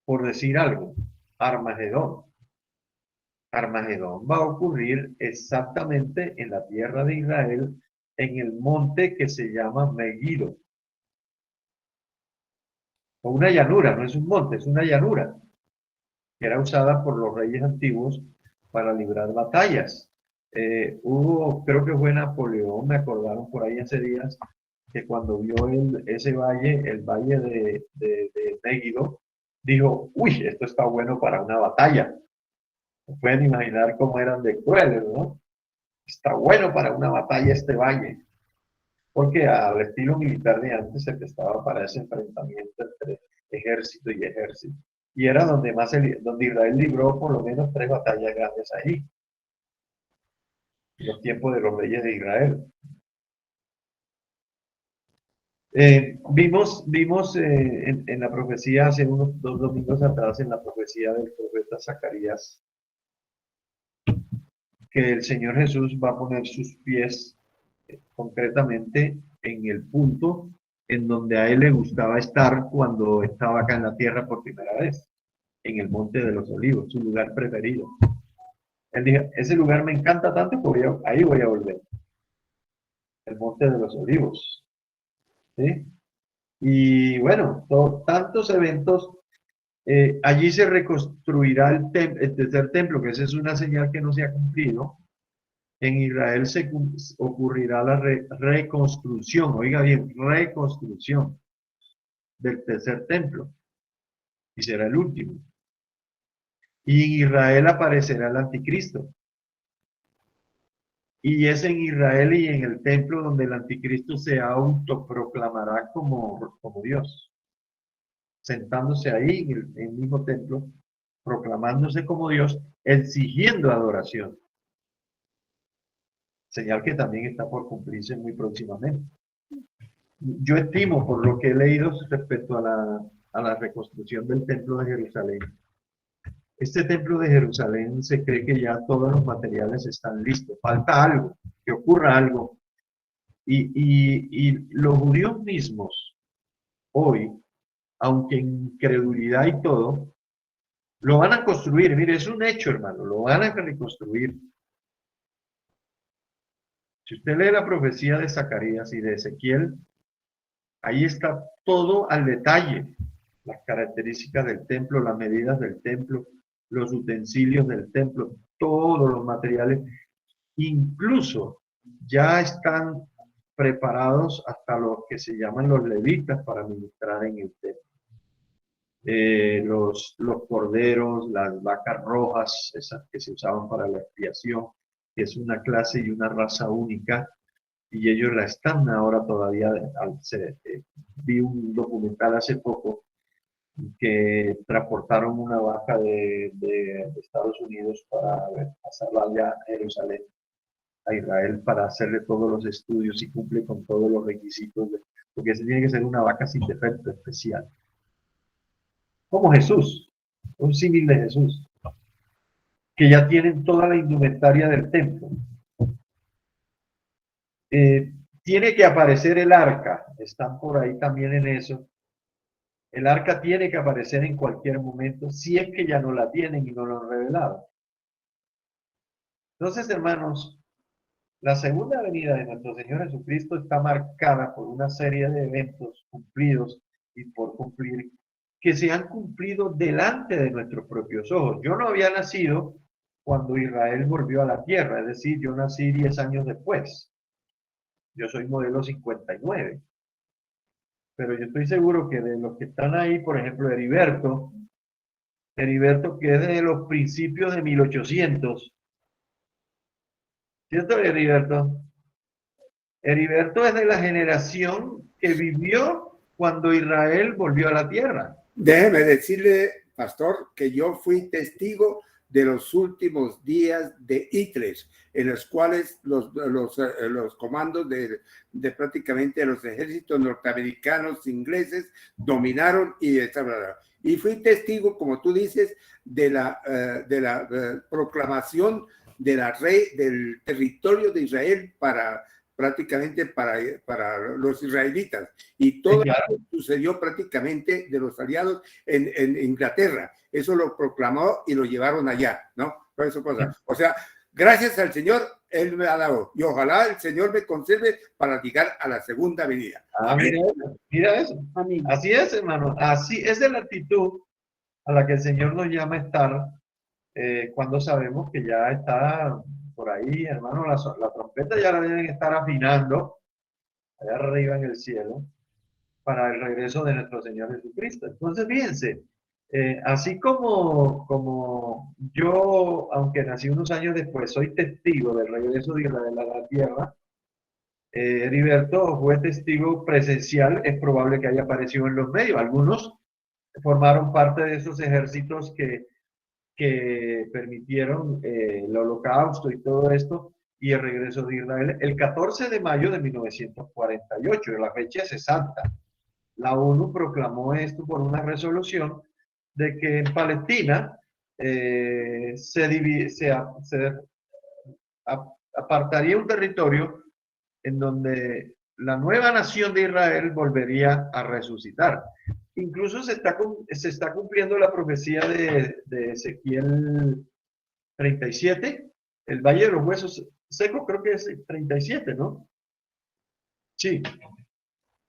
Por decir algo, Armagedón. Armagedón va a ocurrir exactamente en la tierra de Israel, en el monte que se llama Megiddo. O una llanura, no es un monte, es una llanura, que era usada por los reyes antiguos para librar batallas. Creo que fue Napoleón, me acordaron por ahí hace días, que cuando vio ese valle, el valle de Megiddo, dijo, uy, esto está bueno para una batalla. Pueden imaginar cómo eran de crueles, ¿no? Está bueno para una batalla este valle, porque al estilo militar de antes se prestaba para ese enfrentamiento entre ejército y ejército. Y era donde Israel libró por lo menos 3 batallas grandes ahí, en los tiempos de los reyes de Israel. Vimos en la profecía hace unos 2 domingos atrás, en la profecía del profeta Zacarías, que el Señor Jesús va a poner sus pies concretamente en el punto en donde a él le gustaba estar cuando estaba acá en la tierra por primera vez, en el Monte de los Olivos, su lugar preferido. Él dijo, ese lugar me encanta tanto que ahí voy a volver, el Monte de los Olivos. ¿Sí? Y bueno, tantos eventos. Allí se reconstruirá el tercer templo, que esa es una señal que no se ha cumplido. En Israel ocurrirá la reconstrucción, oiga bien, reconstrucción del tercer templo, y será el último. Y en Israel aparecerá el anticristo. Y es en Israel y en el templo donde el anticristo se autoproclamará como Dios, sentándose ahí en el mismo templo, proclamándose como Dios, exigiendo adoración. Señal que también está por cumplirse muy próximamente. Yo estimo, por lo que he leído respecto a la reconstrucción del templo de Jerusalén, este templo de Jerusalén se cree que ya todos los materiales están listos, falta algo, que ocurra algo. Y los judíos mismos, hoy, aunque en incredulidad y todo, lo van a construir. Mire, es un hecho, hermano, lo van a reconstruir. Si usted lee la profecía de Zacarías y de Ezequiel, ahí está todo al detalle, las características del templo, las medidas del templo, los utensilios del templo, todos los materiales, incluso ya están preparados hasta los que se llaman los levitas para ministrar en el templo. Los corderos, las vacas rojas, esas que se usaban para la expiación, que es una clase y una raza única, y ellos la están ahora todavía. Vi un documental hace poco que transportaron una vaca de Estados Unidos para pasarla allá a Jerusalén, a Israel, para hacerle todos los estudios y cumple con todos los requisitos, porque se tiene que ser una vaca sin defecto especial. Como Jesús, un símil de Jesús, que ya tienen toda la indumentaria del templo. Tiene que aparecer el arca, están por ahí también en eso. El arca tiene que aparecer en cualquier momento, si es que ya no la tienen y no lo han revelado. Entonces, hermanos, la segunda venida de nuestro Señor Jesucristo está marcada por una serie de eventos cumplidos y por cumplir, que se han cumplido delante de nuestros propios ojos. Yo no había nacido cuando Israel volvió a la tierra, es decir, yo nací 10 años después. Yo soy modelo 59. Pero yo estoy seguro que de los que están ahí, por ejemplo, Heriberto, que es de los principios de 1800, ¿cierto, Heriberto? Heriberto es de la generación que vivió cuando Israel volvió a la tierra. Déjeme decirle, pastor, que yo fui testigo de los últimos días de Hitler, en los cuales los comandos de prácticamente los ejércitos norteamericanos, ingleses, dominaron y fui testigo, como tú dices, de la proclamación de la del territorio de Israel prácticamente para los israelitas. Y todo eso sucedió prácticamente de los aliados en Inglaterra. Eso lo proclamó y lo llevaron allá, ¿no? Toda esa cosa. O sea, gracias al Señor, Él me ha dado. Y ojalá el Señor me conserve para llegar a la segunda venida. Mira eso. Amén. Así es, hermano. Así es la actitud a la que el Señor nos llama a estar cuando sabemos que ya está por ahí, hermano, la trompeta ya la deben estar afinando allá arriba en el cielo para el regreso de nuestro Señor Jesucristo. Entonces, fíjense, así como yo, aunque nací unos años después, soy testigo del regreso de Israel a la tierra, Heriberto fue testigo presencial, es probable que haya aparecido en los medios. Algunos formaron parte de esos ejércitos que permitieron el holocausto y todo esto y el regreso de Israel el 14 de mayo de 1948, la fecha es exacta. La ONU proclamó esto por una resolución de que en Palestina se apartaría un territorio en donde la nueva nación de Israel volvería a resucitar. Incluso se está cumpliendo la profecía de Ezequiel 37, el Valle de los Huesos Secos, creo que es 37, ¿no? Sí,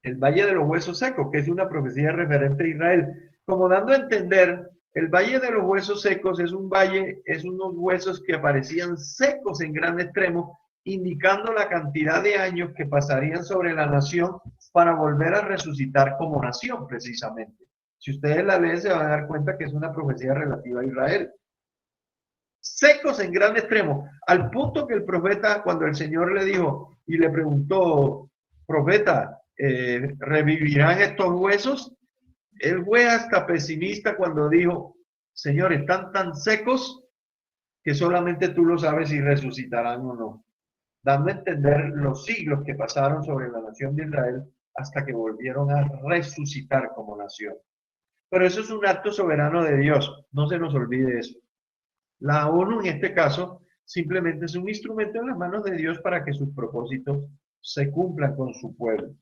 el Valle de los Huesos Secos, que es una profecía referente a Israel, como dando a entender, el Valle de los Huesos Secos es un valle, es unos huesos que aparecían secos en gran extremo, indicando la cantidad de años que pasarían sobre la nación para volver a resucitar como nación, precisamente. Si ustedes la leen, se van a dar cuenta que es una profecía relativa a Israel. Secos en gran extremo, al punto que el profeta, cuando el Señor le dijo y le preguntó, profeta, ¿revivirán estos huesos? Él fue hasta pesimista cuando dijo, Señor, están tan secos que solamente tú lo sabes si resucitarán o no, dando a entender los siglos que pasaron sobre la nación de Israel hasta que volvieron a resucitar como nación. Pero eso es un acto soberano de Dios, no se nos olvide eso. La ONU en este caso simplemente es un instrumento en las manos de Dios para que sus propósitos se cumplan con su pueblo.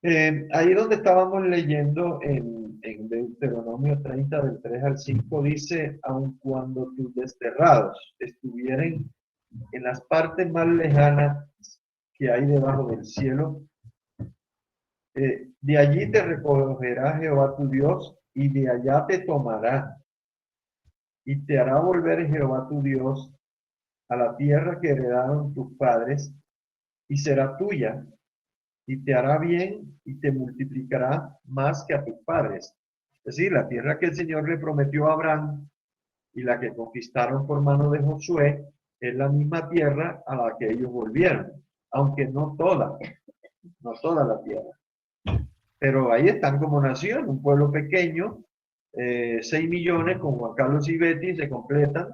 Ahí donde estábamos leyendo en Deuteronomio 30 del 3 al 5 dice, aun cuando tus desterrados estuvieran en las partes más lejanas que hay debajo del cielo, de allí te recogerá Jehová tu Dios y de allá te tomará y te hará volver Jehová tu Dios a la tierra que heredaron tus padres y será tuya y te hará bien y te multiplicará más que a tus padres. Es decir, la tierra que el Señor le prometió a Abraham y la que conquistaron por mano de Josué es la misma tierra a la que ellos volvieron, aunque no toda la tierra. Pero ahí están como nación, un pueblo pequeño, 6 millones con Juan Carlos y Betty se completan,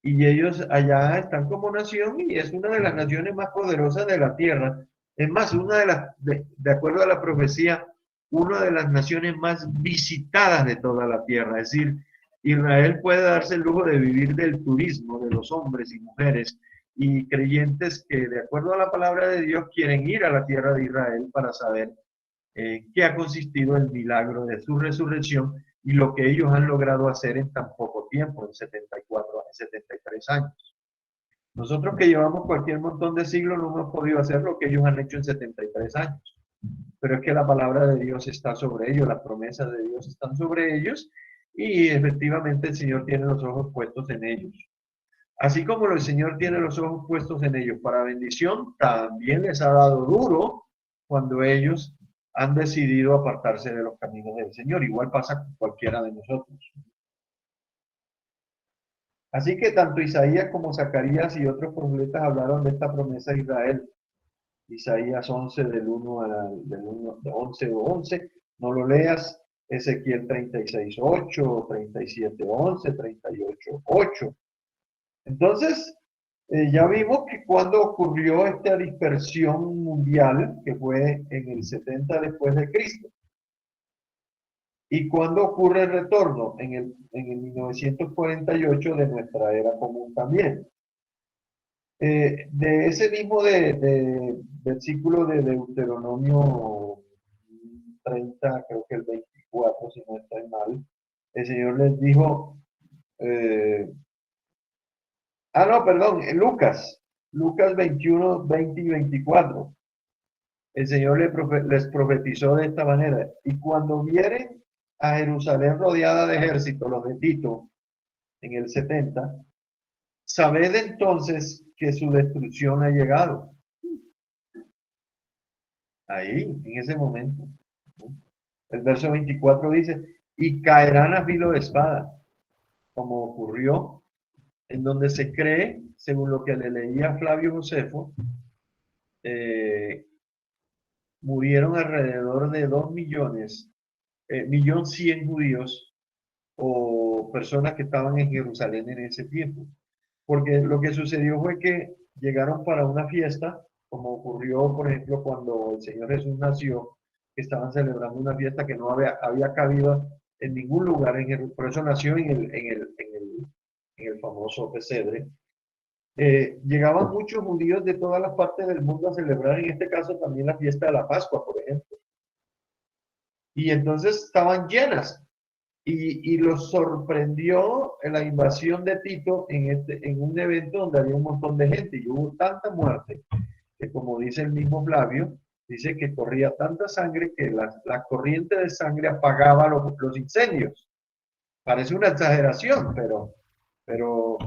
y ellos allá están como nación y es una de las naciones más poderosas de la tierra. Es más, una de las, de acuerdo a la profecía, una de las naciones más visitadas de toda la tierra. Es decir, Israel puede darse el lujo de vivir del turismo de los hombres y mujeres y creyentes que, de acuerdo a la palabra de Dios, quieren ir a la tierra de Israel para saber qué ha consistido el milagro de su resurrección y lo que ellos han logrado hacer en tan poco tiempo, en 74, 73 años. Nosotros que llevamos cualquier montón de siglos no hemos podido hacer lo que ellos han hecho en 73 años. Pero es que la palabra de Dios está sobre ellos, las promesas de Dios están sobre ellos y efectivamente el Señor tiene los ojos puestos en ellos. Así como el Señor tiene los ojos puestos en ellos para bendición, también les ha dado duro cuando ellos han decidido apartarse de los caminos del Señor. Igual pasa con cualquiera de nosotros. Así que tanto Isaías como Zacarías y otros profetas hablaron de esta promesa a Israel. Isaías 11 del 1 del 1, de 11 o 11, no lo leas. Ezequiel 36, 8, 37, 11, 38, 8. Entonces, ya vimos que cuando ocurrió esta dispersión mundial, que fue en el 70 después de Cristo, y cuando ocurre el retorno en el 1948 de nuestra era común también. De ese mismo versículo de Deuteronomio 30, creo que el 24, si no estoy mal, el Señor les dijo, no, perdón, Lucas 21, 20 y 24. El Señor les profetizó de esta manera, y cuando vieren a Jerusalén rodeada de ejércitos, los de Tito, en el 70, sabed entonces que su destrucción ha llegado. Ahí, en ese momento. El verso 24 dice, y caerán a filo de espada, como ocurrió, en donde se cree, según lo que le leía Flavio Josefo, murieron alrededor de 2 millones, 1.100.000 judíos o personas que estaban en Jerusalén en ese tiempo. Porque lo que sucedió fue que llegaron para una fiesta, como ocurrió, por ejemplo, cuando el Señor Jesús nació, que estaban celebrando una fiesta que no había cabido en ningún lugar, por eso nació en el famoso pesebre. Llegaban muchos judíos de todas las partes del mundo a celebrar, en este caso también la fiesta de la Pascua, por ejemplo. Y entonces estaban llenas. Y los sorprendió la invasión de Tito en un evento donde había un montón de gente y hubo tanta muerte que, como dice el mismo Flavio, dice que corría tanta sangre que la corriente de sangre apagaba los incendios. Parece una exageración, pero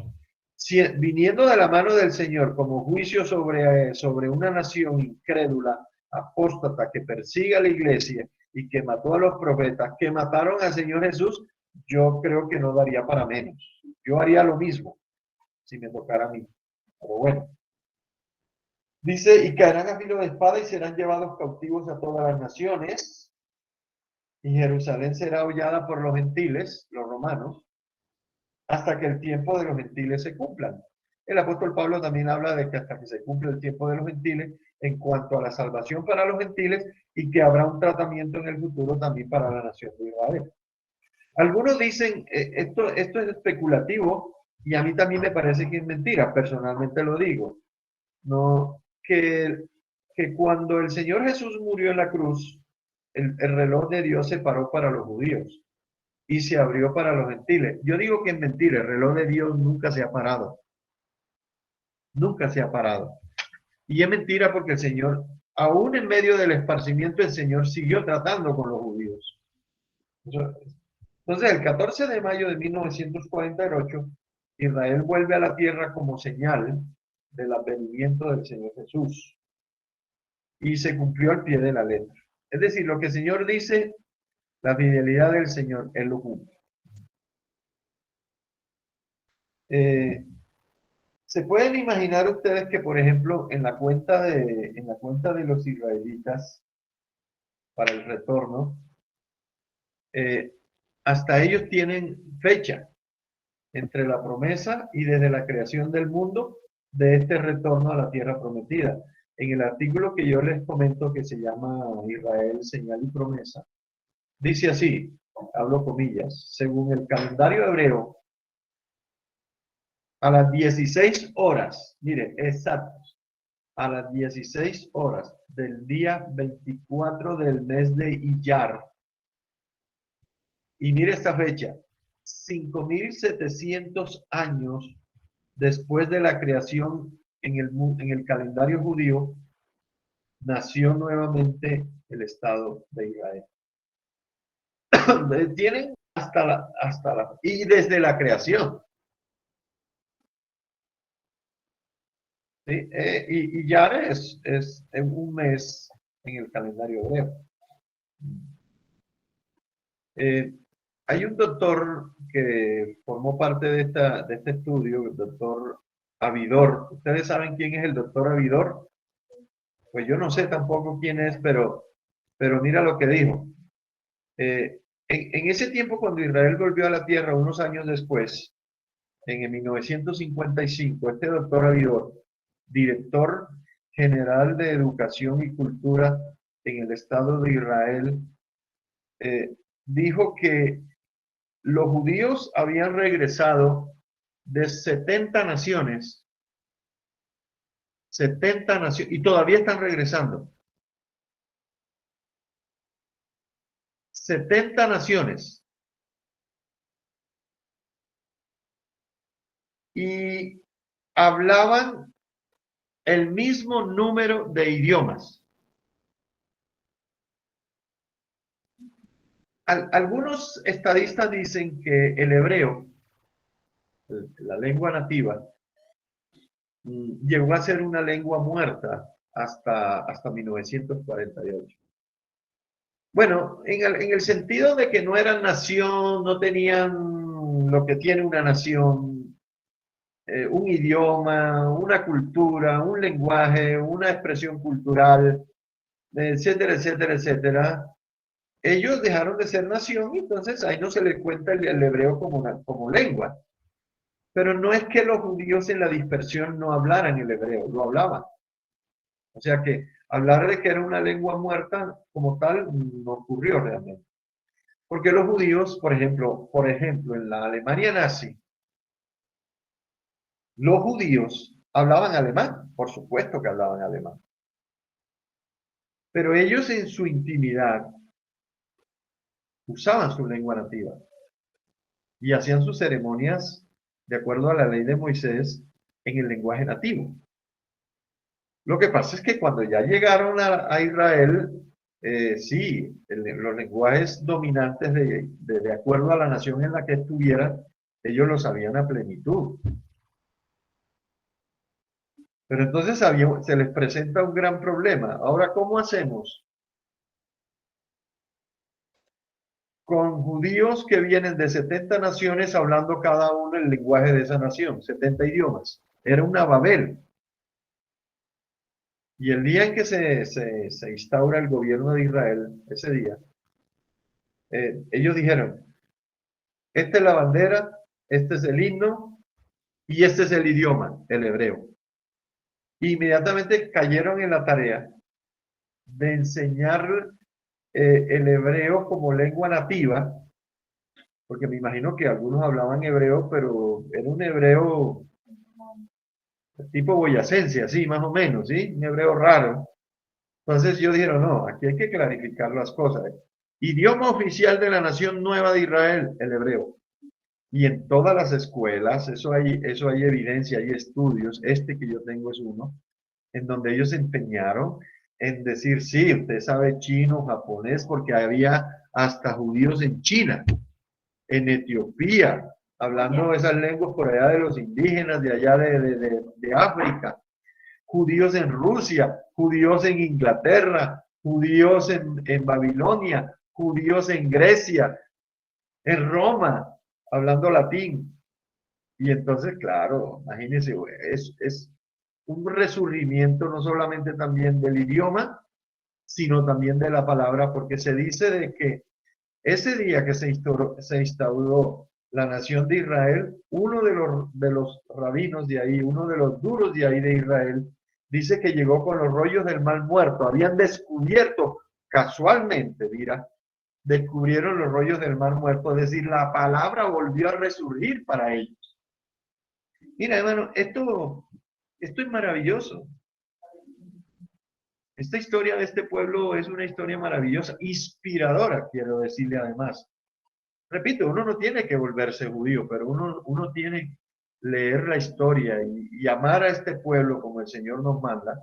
viniendo de la mano del Señor como juicio sobre una nación incrédula, apóstata, que persigue a la iglesia y que mató a los profetas, que mataron al Señor Jesús, yo creo que no daría para menos. Yo haría lo mismo si me tocara a mí. Pero bueno. Dice, y caerán a filo de espada y serán llevados cautivos a todas las naciones, y Jerusalén será hollada por los gentiles, los romanos, hasta que el tiempo de los gentiles se cumplan. El apóstol Pablo también habla de que hasta que se cumple el tiempo de los gentiles en cuanto a la salvación para los gentiles y que habrá un tratamiento en el futuro también para la nación de Israel. Algunos dicen, esto es especulativo y a mí también me parece que es mentira, personalmente lo digo, no, que cuando el Señor Jesús murió en la cruz, el reloj de Dios se paró para los judíos y se abrió para los gentiles. Yo digo que es mentira, el reloj de Dios nunca se ha parado. Nunca se ha parado. Y es mentira porque el Señor, aún en medio del esparcimiento, el Señor siguió tratando con los judíos. Entonces, el 14 de mayo de 1948, Israel vuelve a la tierra como señal del advenimiento del Señor Jesús. Y se cumplió al pie de la letra. Es decir, lo que el Señor dice, la fidelidad del Señor, Él lo cumple. ¿Se pueden imaginar ustedes que, por ejemplo, en la cuenta de los israelitas para el retorno, eh, hasta ellos tienen fecha entre la promesa y desde la creación del mundo de este retorno a la tierra prometida? En el artículo que yo les comento, que se llama Israel, señal y promesa, dice así, hablo comillas: según el calendario hebreo, a las 16 horas, mire, exactos, a las 16 horas del día 24 del mes de Iyar, y mire esta fecha, 5.700 años después de la creación en el calendario judío, nació nuevamente el Estado de Israel. Tienen y desde la creación. ¿Sí? Y ya es un mes en el calendario hebreo. Hay un doctor que formó parte de este estudio, el doctor Avidor. ¿Ustedes saben quién es el doctor Avidor? Pues yo no sé tampoco quién es, pero mira lo que dijo. En ese tiempo, cuando Israel volvió a la tierra, unos años después, en el 1955, este doctor Avidor, director general de Educación y Cultura en el Estado de Israel, dijo que los judíos habían regresado de 70 naciones, y todavía están regresando. 70 naciones. Y hablaban el mismo número de idiomas. Algunos estadistas dicen que el hebreo, la lengua nativa, llegó a ser una lengua muerta hasta 1948. Bueno, en el sentido de que no eran nación, no tenían lo que tiene una nación, un idioma, una cultura, un lenguaje, una expresión cultural, etcétera, etcétera, etcétera. Ellos dejaron de ser nación y entonces ahí no se les cuenta el hebreo como lengua. Pero no es que los judíos en la dispersión no hablaran el hebreo, lo hablaban. O sea que hablar de que era una lengua muerta como tal no ocurrió realmente. Porque los judíos, por ejemplo, en la Alemania nazi, los judíos hablaban alemán, por supuesto que hablaban alemán. Pero ellos en su intimidad usaban su lengua nativa y hacían sus ceremonias de acuerdo a la ley de Moisés en el lenguaje nativo. Lo que pasa es que cuando ya llegaron a Israel, sí, los lenguajes dominantes de acuerdo a la nación en la que estuvieran, ellos lo sabían a plenitud. Pero entonces se les presenta un gran problema. Ahora, ¿cómo hacemos con judíos que vienen de 70 naciones hablando cada uno el lenguaje de esa nación? 70 idiomas. Era una Babel. Y el día en que se instaura el gobierno de Israel, ese día, ellos dijeron, esta es la bandera, este es el himno y este es el idioma, el hebreo. Inmediatamente cayeron en la tarea de enseñar el hebreo como lengua nativa, porque me imagino que algunos hablaban hebreo, pero era un hebreo tipo boyacense, así más o menos, ¿sí? Un hebreo raro. Entonces yo dijeron, no, aquí hay que clarificar las cosas. Idioma oficial de la nación nueva de Israel, el hebreo. Y en todas las escuelas, eso hay evidencia, hay estudios, este que yo tengo es uno, en donde ellos se empeñaron en decir, sí, usted sabe chino, japonés, porque había hasta judíos en China, en Etiopía, hablando esas lenguas por allá de los indígenas, de allá de África, judíos en Rusia, judíos en Inglaterra, judíos en Babilonia, judíos en Grecia, en Roma, hablando latín. Y entonces, claro, imagínense, es un resurgimiento no solamente también del idioma, sino también de la palabra, porque se dice de que ese día que se instauró la nación de Israel, uno de los rabinos de ahí, uno de los duros de ahí de Israel, dice que llegó con los rollos del mal muerto. Habían descubierto, casualmente, mira, descubrieron los rollos del mar muerto, es decir, la palabra volvió a resurgir para ellos. Mira, hermano, esto es maravilloso. Esta historia de este pueblo es una historia maravillosa, inspiradora, quiero decirle además. Repito, uno no tiene que volverse judío, pero uno tiene que leer la historia y amar a este pueblo como el Señor nos manda.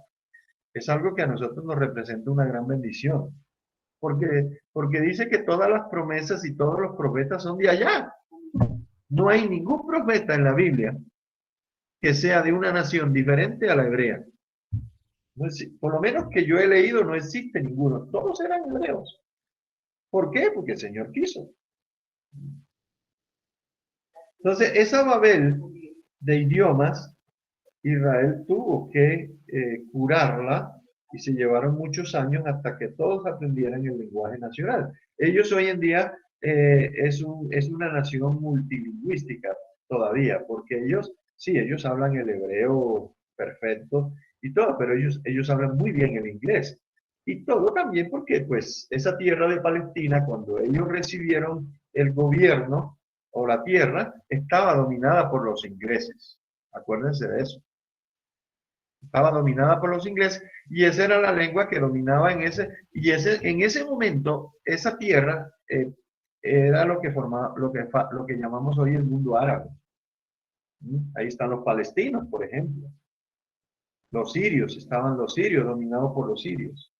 Es algo que a nosotros nos representa una gran bendición. Porque dice que todas las promesas y todos los profetas son de allá. No hay ningún profeta en la Biblia que sea de una nación diferente a la hebrea. No por lo menos que yo he leído, no existe ninguno. Todos eran hebreos. ¿Por qué? Porque el Señor quiso. Entonces, esa Babel de idiomas, Israel tuvo que curarla y se llevaron muchos años hasta que todos aprendieran el lenguaje nacional. Ellos hoy en día es una nación multilingüística todavía, porque ellos, sí, ellos hablan el hebreo perfecto y todo, pero ellos hablan muy bien el inglés. Y todo también porque, pues, esa tierra de Palestina, cuando ellos recibieron el gobierno o la tierra, estaba dominada por los ingleses. Acuérdense de eso. Estaba dominada por los ingleses y esa era la lengua que dominaba en ese momento, esa tierra era lo que formaba, lo que llamamos hoy el mundo árabe. Ahí están los palestinos, por ejemplo. Los sirios, estaban los sirios, dominados por los sirios.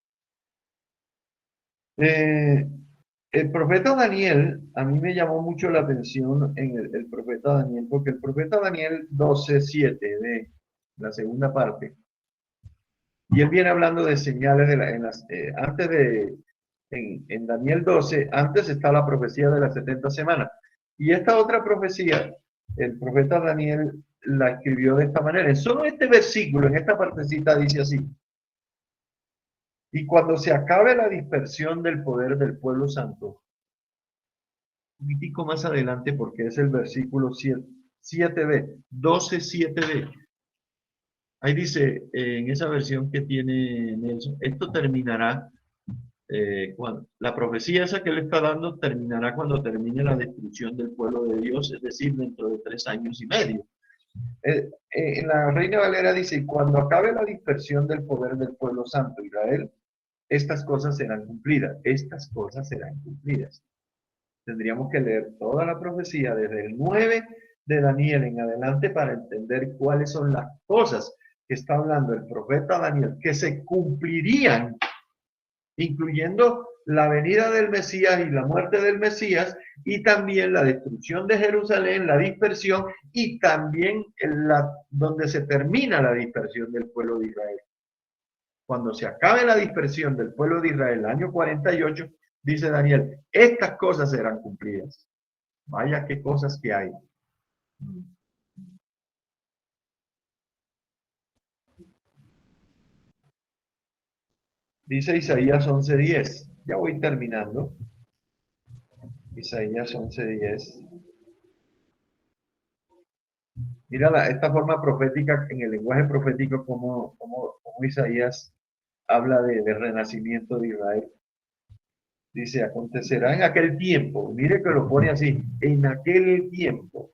El profeta Daniel, a mí me llamó mucho la atención en el profeta Daniel, porque el profeta Daniel 12:7 de la segunda parte, y él viene hablando de señales antes en Daniel 12, antes está la profecía de las 70 semanas. Y esta otra profecía, el profeta Daniel la escribió de esta manera. En solo este versículo, en esta partecita, dice así: y cuando se acabe la dispersión del poder del pueblo santo, un poquitico más adelante, porque es el versículo 7b, 12:7b. Ahí dice, en esa versión que tiene Nelson, esto terminará, la profecía esa que le está dando terminará cuando termine la destrucción del pueblo de Dios, es decir, dentro de 3 años y medio. En la Reina Valera dice, cuando acabe la dispersión del poder del pueblo santo Israel, estas cosas serán cumplidas, estas cosas serán cumplidas. Tendríamos que leer toda la profecía desde el 9 de Daniel en adelante para entender cuáles son las cosas que está hablando el profeta Daniel, que se cumplirían, incluyendo la venida del Mesías y la muerte del Mesías, y también la destrucción de Jerusalén, la dispersión, y también donde se termina la dispersión del pueblo de Israel. Cuando se acabe la dispersión del pueblo de Israel, el año 48, dice Daniel, estas cosas serán cumplidas. Vaya qué cosas que hay. Dice Isaías 11:10. Ya voy terminando. Isaías 11:10. Mira esta forma profética, en el lenguaje profético, como Isaías habla de renacimiento de Israel. Dice, acontecerá en aquel tiempo, mire que lo pone así, en aquel tiempo.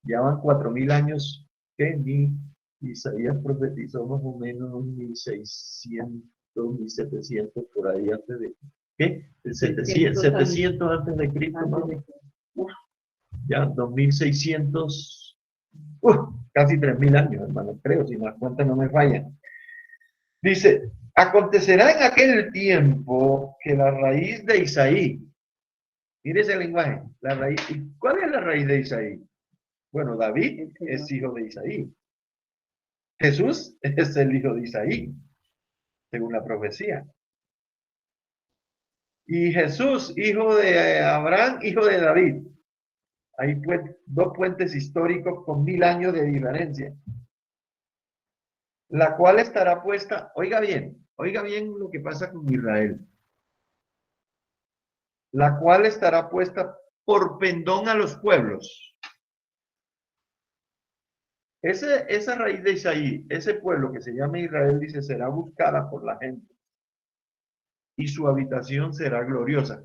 Ya van 4000 años que Isaías profetizó más o menos 1600, 1700 por ahí antes de, ¿qué? 700 antes de Cristo, ¿no? Uf, ya 2600, casi 3000 años, hermano, creo, si las cuentas no me fallan. Dice, acontecerá en aquel tiempo que la raíz de Isaí, mire ese lenguaje, la raíz, ¿cuál es la raíz de Isaí? Bueno, David es hijo de Isaí. Jesús es el hijo de Isaí, según la profecía. Y Jesús, hijo de Abraham, hijo de David. Hay dos puentes históricos con 1000 años de diferencia, la cual estará puesta, oiga bien lo que pasa con Israel, la cual estará puesta por pendón a los pueblos. Esa raíz de Isaí, ese pueblo que se llama Israel, dice, será buscada por la gente y su habitación será gloriosa.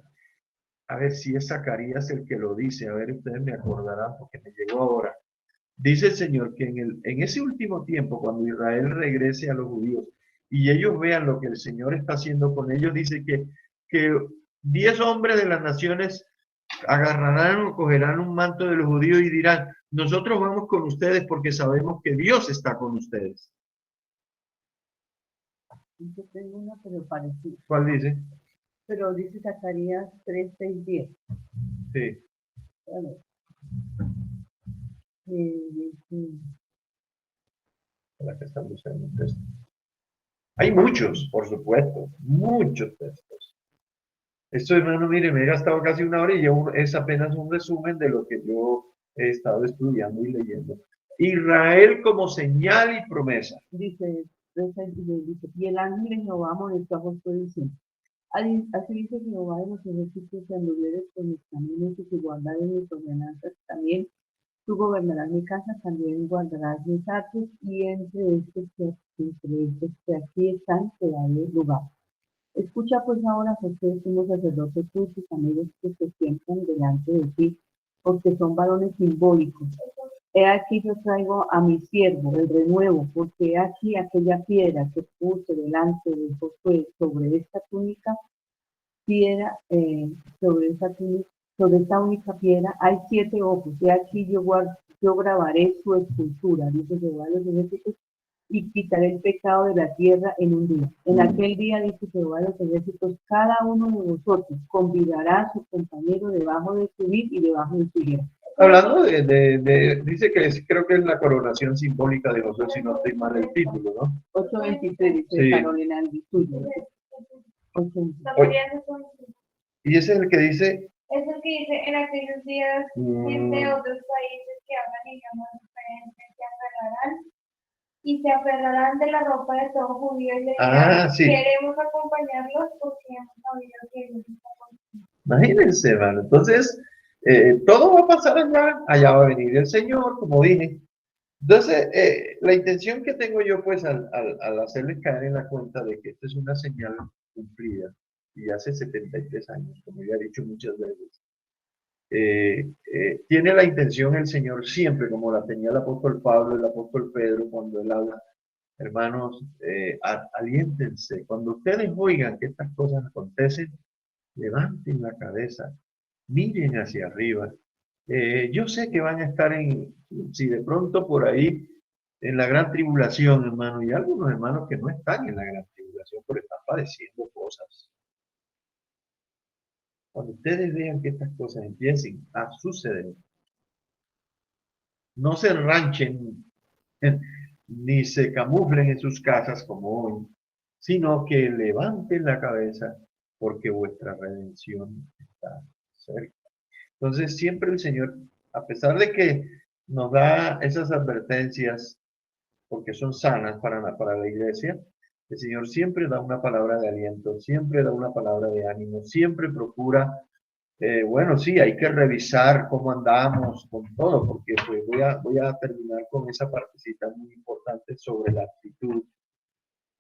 A ver si es Zacarías el que lo dice, a ver, ustedes me acordarán porque me llegó ahora. Dice el Señor que en ese último tiempo, cuando Israel regrese a los judíos y ellos vean lo que el Señor está haciendo con ellos, dice que 10 hombres de las naciones agarrarán o cogerán un manto de los judíos y dirán, nosotros vamos con ustedes porque sabemos que Dios está con ustedes. Yo tengo una, pero parecida. ¿Cuál dice? Pero dice Zacarías 3, 6, 10. Sí. A ver. La que está buscando un texto. Hay muchos, por supuesto, muchos textos. Esto, hermano, mire, me he gastado casi una hora y es apenas un resumen de lo que yo he estado estudiando y leyendo. Israel como señal y promesa. Dice, y el ángel de Jehová amonestó a Josué diciendo, así dice Jehová de los ejércitos, si anduvieres por mis caminos y si guardares mis ordenanzas, también tú gobernarás mi casa, también guardarás mis actos, y entre estos que aquí están te daré lugar. Escucha pues ahora, José, sumo sacerdote, tú y amigos que se sientan delante de ti, porque son varones simbólicos. He aquí yo traigo a mi siervo, el renuevo, porque he aquí aquella piedra que puse delante de Josué sobre esta túnica, sobre esta única piedra hay 7 ojos. He aquí yo grabaré su escultura, dice Jehová de los ejércitos, y quitaré el pecado de la tierra en un día. En aquel día, dice Jehová de los ejércitos, cada uno de vosotros convidará a su compañero debajo de su vid y debajo de su higuera. Hablando dice que creo que es la coronación simbólica de Josué, si no estoy mal el título, ¿no? 8:23 dice Sí. Carolina Tuyo. Y ese es el que dice. Es el que dice, en aquellos días, gente de otros países que hablan idiomas diferentes se aferrarán de la ropa de todo judío y le dirán, Sí. queremos acompañarlos porque hemos sabido que Dios está con nosotros. Imagínense, hermano. Entonces, todo va a pasar allá va a venir el Señor, como dije. Entonces, la intención que tengo yo, pues, al hacerles caer en la cuenta de que esta es una señal cumplida, y hace 73 años, como ya he dicho muchas veces, tiene la intención el Señor siempre, como la tenía el apóstol Pablo, el apóstol Pedro, cuando él habla, hermanos, aliéntense. Cuando ustedes oigan que estas cosas acontecen, levanten la cabeza, miren hacia arriba. Yo sé que van a estar si de pronto por ahí, en la gran tribulación, hermano, y algunos hermanos que no están en la gran tribulación, pero están padeciendo cosas. Cuando ustedes vean que estas cosas empiecen a suceder, no se enranchen ni se camuflen en sus casas como hoy, sino que levanten la cabeza porque vuestra redención está cerca. Entonces siempre el Señor, a pesar de que nos da esas advertencias, porque son sanas para la iglesia, el Señor siempre da una palabra de aliento, siempre da una palabra de ánimo, siempre procura, bueno, sí, hay que revisar cómo andamos con todo, porque pues voy a terminar con esa partecita muy importante sobre la actitud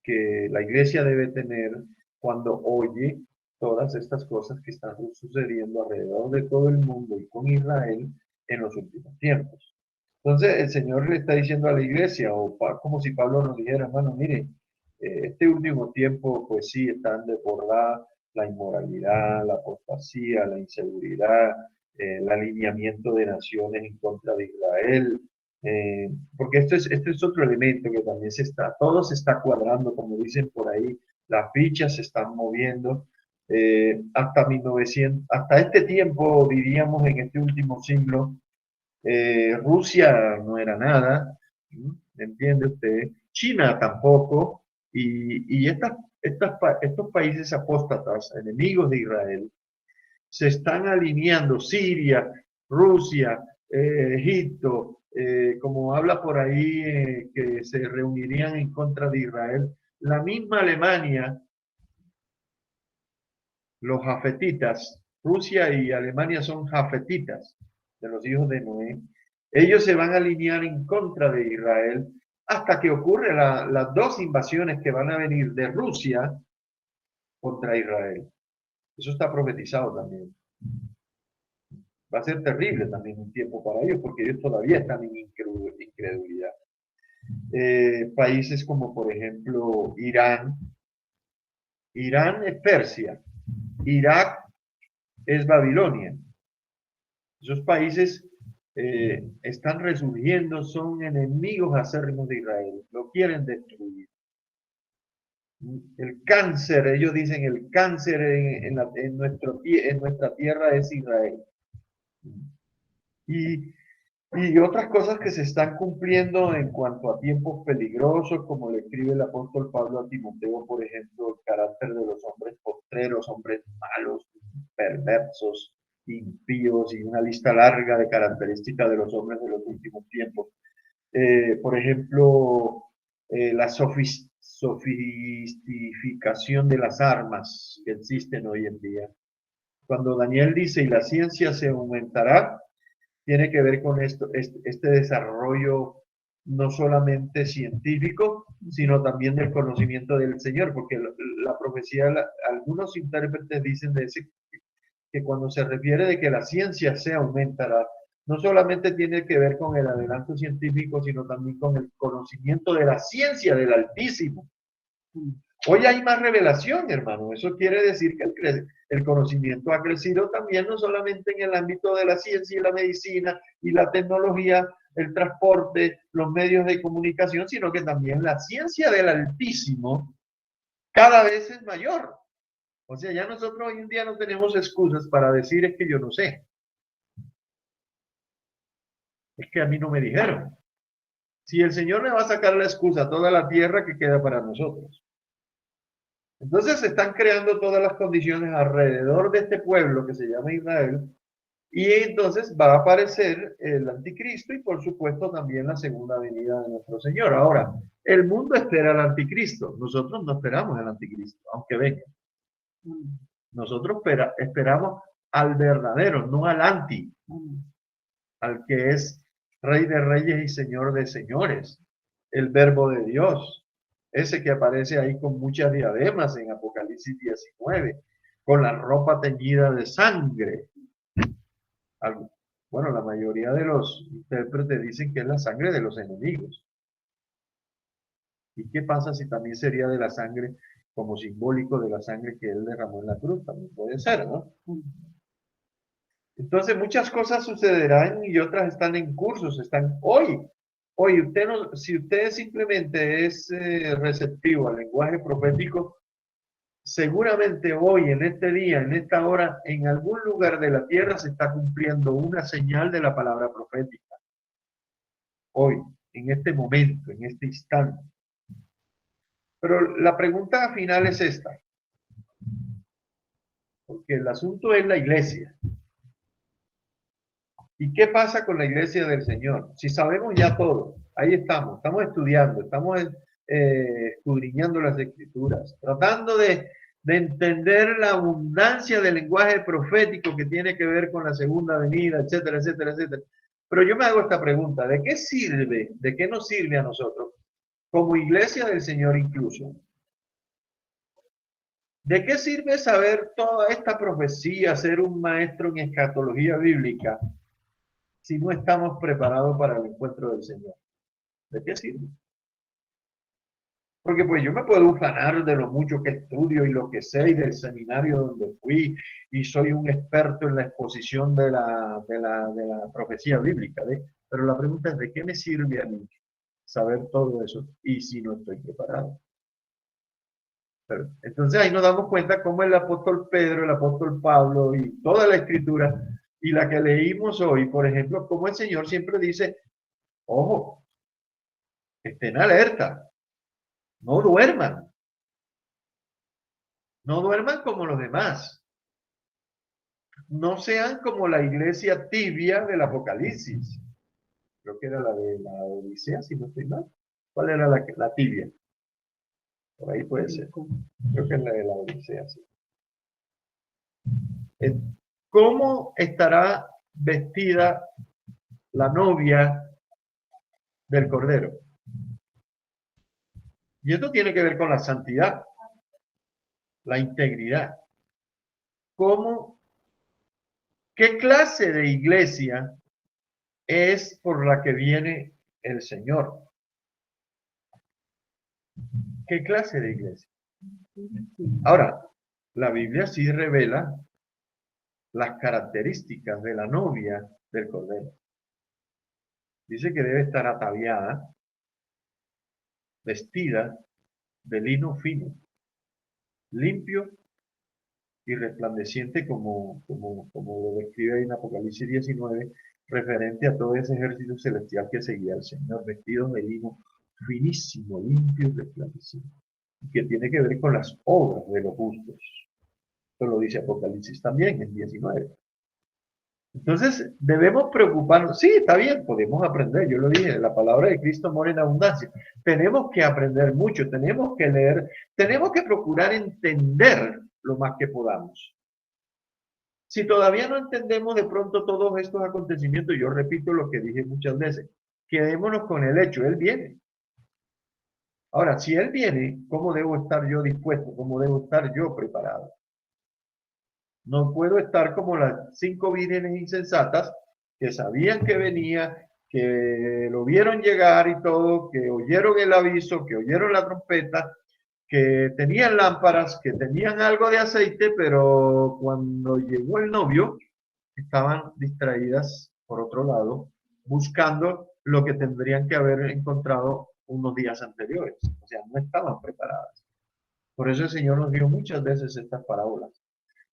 que la iglesia debe tener cuando oye todas estas cosas que están sucediendo alrededor de todo el mundo y con Israel en los últimos tiempos. Entonces el Señor le está diciendo a la iglesia, o como si Pablo nos dijera, hermano, mire, este último tiempo, pues sí, están desbordadas la inmoralidad, la apostasía, la inseguridad, el alineamiento de naciones en contra de Israel, porque esto es otro elemento que también todo se está cuadrando, como dicen por ahí, las fichas se están moviendo. Hasta 1900, hasta este tiempo, diríamos en este último siglo, Rusia no era nada, ¿me entiende usted? China tampoco, y estos países apóstatas, enemigos de Israel, se están alineando. Siria, Rusia, Egipto, como habla por ahí, que se reunirían en contra de Israel. La misma Alemania, los jafetitas, Rusia y Alemania son jafetitas, de los hijos de Noé. Ellos se van a alinear en contra de Israel hasta que ocurre las dos invasiones que van a venir de Rusia contra Israel. Eso está profetizado también. Va a ser terrible también un tiempo para ellos, porque ellos todavía están en incredulidad. Países como, por ejemplo, Irán. Irán es Persia. Irak es Babilonia. Esos países están resurgiendo, son enemigos acérrimos de Israel. Lo quieren destruir. El cáncer, ellos dicen, el cáncer en nuestra tierra es Israel. Y otras cosas que se están cumpliendo en cuanto a tiempos peligrosos, como le escribe el apóstol Pablo a Timoteo, por ejemplo, el carácter de los hombres postreros, hombres malos, perversos, impíos, y una lista larga de características de los hombres de los últimos tiempos. Por ejemplo, la sofisticación de las armas que existen hoy en día. Cuando Daniel dice, y la ciencia se aumentará, tiene que ver con este desarrollo no solamente científico, sino también del conocimiento del Señor, porque la profecía, algunos intérpretes dicen que cuando se refiere de que la ciencia se aumentará, no solamente tiene que ver con el adelanto científico, sino también con el conocimiento de la ciencia del Altísimo. Hoy hay más revelación, hermano. Eso quiere decir que el conocimiento ha crecido también, no solamente en el ámbito de la ciencia y la medicina y la tecnología, el transporte, los medios de comunicación, sino que también la ciencia del Altísimo cada vez es mayor. O sea, ya nosotros hoy en día no tenemos excusas para decir es que yo no sé. Es que a mí no me dijeron. Si el Señor le va a sacar la excusa a toda la tierra, ¿qué queda para nosotros? Entonces se están creando todas las condiciones alrededor de este pueblo que se llama Israel, y entonces va a aparecer el anticristo y por supuesto también la segunda venida de nuestro Señor. Ahora, el mundo espera al anticristo, nosotros no esperamos al anticristo, aunque venga. Nosotros esperamos al verdadero, no al anti, al que es Rey de Reyes y Señor de Señores, el Verbo de Dios, ese que aparece ahí con muchas diademas en Apocalipsis 19, con la ropa teñida de sangre. Bueno, la mayoría de los intérpretes dicen que es la sangre de los enemigos. ¿Y qué pasa si también sería de la sangre, como simbólico de la sangre que él derramó en la cruz? También puede ser, ¿no? Entonces muchas cosas sucederán y otras están en cursos, están hoy. Hoy, si usted simplemente es receptivo al lenguaje profético, seguramente hoy, en este día, en esta hora, en algún lugar de la tierra se está cumpliendo una señal de la palabra profética. Hoy, en este momento, en este instante. Pero la pregunta final es esta. Porque el asunto es la iglesia. ¿Y qué pasa con la iglesia del Señor? Si sabemos ya todo, ahí estamos estudiando, estamos escudriñando las escrituras, tratando de entender la abundancia del lenguaje profético que tiene que ver con la segunda venida, etcétera, etcétera, etcétera. Pero yo me hago esta pregunta, ¿de qué sirve, de qué nos sirve a nosotros, como iglesia del Señor incluso? ¿De qué sirve saber toda esta profecía, ser un maestro en escatología bíblica, si no estamos preparados para el encuentro del Señor? ¿De qué sirve? Porque pues yo me puedo ufanar de lo mucho que estudio y lo que sé y del seminario donde fui y soy un experto en la exposición de la profecía bíblica, ¿ve? Pero la pregunta es, ¿de qué me sirve a mí saber todo eso y si no estoy preparado? Pero, entonces ahí nos damos cuenta cómo el apóstol Pedro, el apóstol Pablo y toda la escritura y la que leímos hoy, por ejemplo, cómo el Señor siempre dice, ojo, estén alerta, no duerman. No duerman como los demás. No sean como la iglesia tibia del Apocalipsis. Creo que era la de la Odisea, si no estoy mal. ¿Cuál era la tibia? Por ahí puede ser. Creo que es la de la Odisea, sí. ¿Cómo estará vestida la novia del Cordero? Y esto tiene que ver con la santidad, la integridad. ¿Qué clase de iglesia es por la que viene el Señor? ¿Qué clase de iglesia? Ahora, la Biblia sí revela las características de la novia del Cordero. Dice que debe estar ataviada, vestida de lino fino, limpio y resplandeciente como lo describe ahí en Apocalipsis 19, referente a todo ese ejército celestial que seguía al Señor, vestidos de lino finísimo, limpio y resplandeciente, y que tiene que ver con las obras de los justos. Esto lo dice Apocalipsis también en 19. Entonces, debemos preocuparnos. Sí, está bien, podemos aprender. Yo lo dije, la palabra de Cristo mora en abundancia. Tenemos que aprender mucho, tenemos que leer, tenemos que procurar entender lo más que podamos. Si todavía no entendemos de pronto todos estos acontecimientos, yo repito lo que dije muchas veces, quedémonos con el hecho, Él viene. Ahora, si Él viene, ¿cómo debo estar yo dispuesto? ¿Cómo debo estar yo preparado? No puedo estar como las 5 vírgenes insensatas que sabían que venía, que lo vieron llegar y todo, que oyeron el aviso, que oyeron la trompeta, que tenían lámparas, que tenían algo de aceite, pero cuando llegó el novio, estaban distraídas por otro lado, buscando lo que tendrían que haber encontrado unos días anteriores. O sea, no estaban preparadas. Por eso el Señor nos dio muchas veces estas parábolas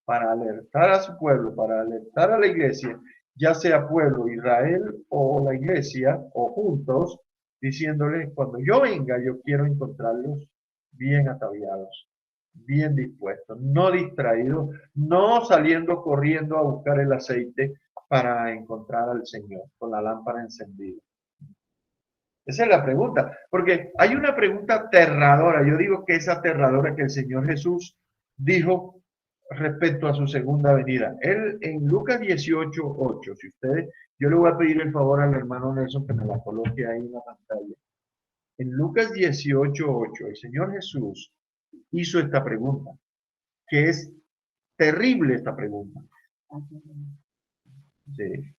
para alertar a su pueblo, para alertar a la iglesia, ya sea pueblo Israel o la iglesia, o juntos, diciéndole, cuando yo venga, yo quiero encontrarlos bien ataviados, bien dispuestos, no distraídos, no saliendo corriendo a buscar el aceite para encontrar al Señor con la lámpara encendida. Esa es la pregunta, porque hay una pregunta aterradora, yo digo que es aterradora, que el Señor Jesús dijo respecto a su segunda venida. Él en Lucas 18:8, si ustedes, yo le voy a pedir el favor al hermano Nelson que me la coloque ahí en la pantalla. En Lucas 18:8, el Señor Jesús hizo esta pregunta, que es terrible esta pregunta. Sí.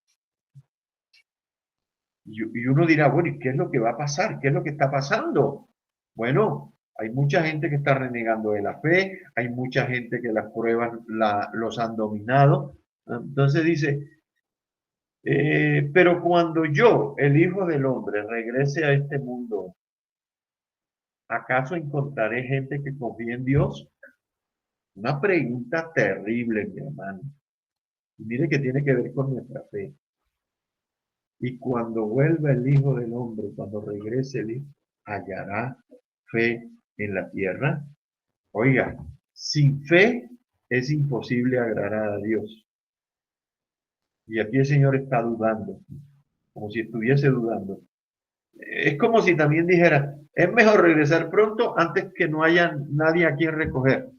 Y uno dirá, bueno, ¿y qué es lo que va a pasar? ¿Qué es lo que está pasando? Bueno, hay mucha gente que está renegando de la fe, hay mucha gente que las pruebas los han dominado. Entonces dice, pero cuando yo, el Hijo del Hombre, regrese a este mundo, ¿acaso encontraré gente que confíe en Dios? Una pregunta terrible, mi hermano. Y mire que tiene que ver con nuestra fe. Y cuando vuelva el Hijo del Hombre, cuando regrese el Hijo, hallará fe en la tierra. Oiga, sin fe es imposible agradar a Dios. Y aquí el Señor está dudando, como si estuviese dudando. Es como si también dijera, es mejor regresar pronto antes que no haya nadie a quien recoger.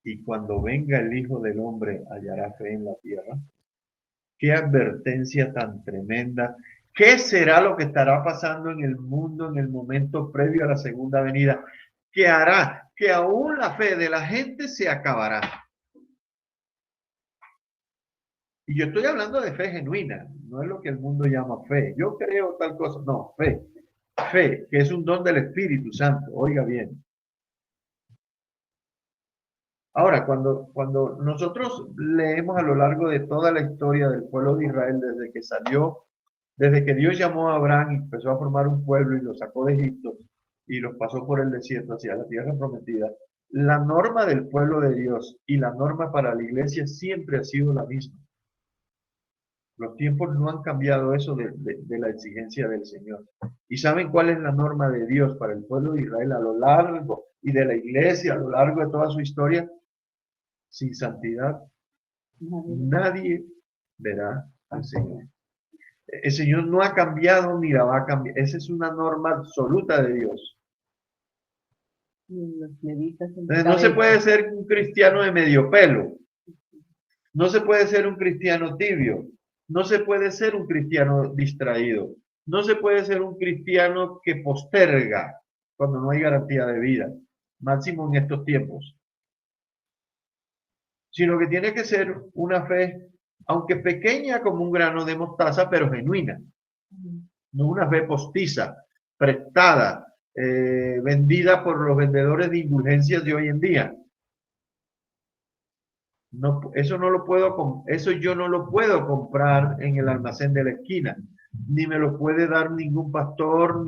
Y cuando venga el Hijo del Hombre, hallará fe en la tierra. Qué advertencia tan tremenda. ¿Qué será lo que estará pasando en el mundo en el momento previo a la segunda venida? ¿Qué hará? Que aún la fe de la gente se acabará. Y yo estoy hablando de fe genuina, no es lo que el mundo llama fe. Yo creo tal cosa, no, fe. Fe, que es un don del Espíritu Santo, oiga bien. Ahora, cuando nosotros leemos a lo largo de toda la historia del pueblo de Israel, desde que salió, desde que Dios llamó a Abraham y empezó a formar un pueblo y lo sacó de Egipto y los pasó por el desierto hacia la tierra prometida, la norma del pueblo de Dios y la norma para la iglesia siempre ha sido la misma. Los tiempos no han cambiado eso de la exigencia del Señor. ¿Y saben cuál es la norma de Dios para el pueblo de Israel a lo largo y de la iglesia a lo largo de toda su historia, sin santidad, nadie verá al Señor. El Señor no ha cambiado ni la va a cambiar. Esa es una norma absoluta de Dios. Los levitas en Entonces, no se puede ser un cristiano de medio pelo. No se puede ser un cristiano tibio. No se puede ser un cristiano distraído. No se puede ser un cristiano que posterga cuando no hay garantía de vida, máximo en estos tiempos. Sino que tiene que ser una fe, aunque pequeña como un grano de mostaza, pero genuina. No una fe postiza, prestada, vendida por los vendedores de indulgencias de hoy en día. No, eso yo no lo puedo comprar en el almacén de la esquina, ni me lo puede dar ningún pastor,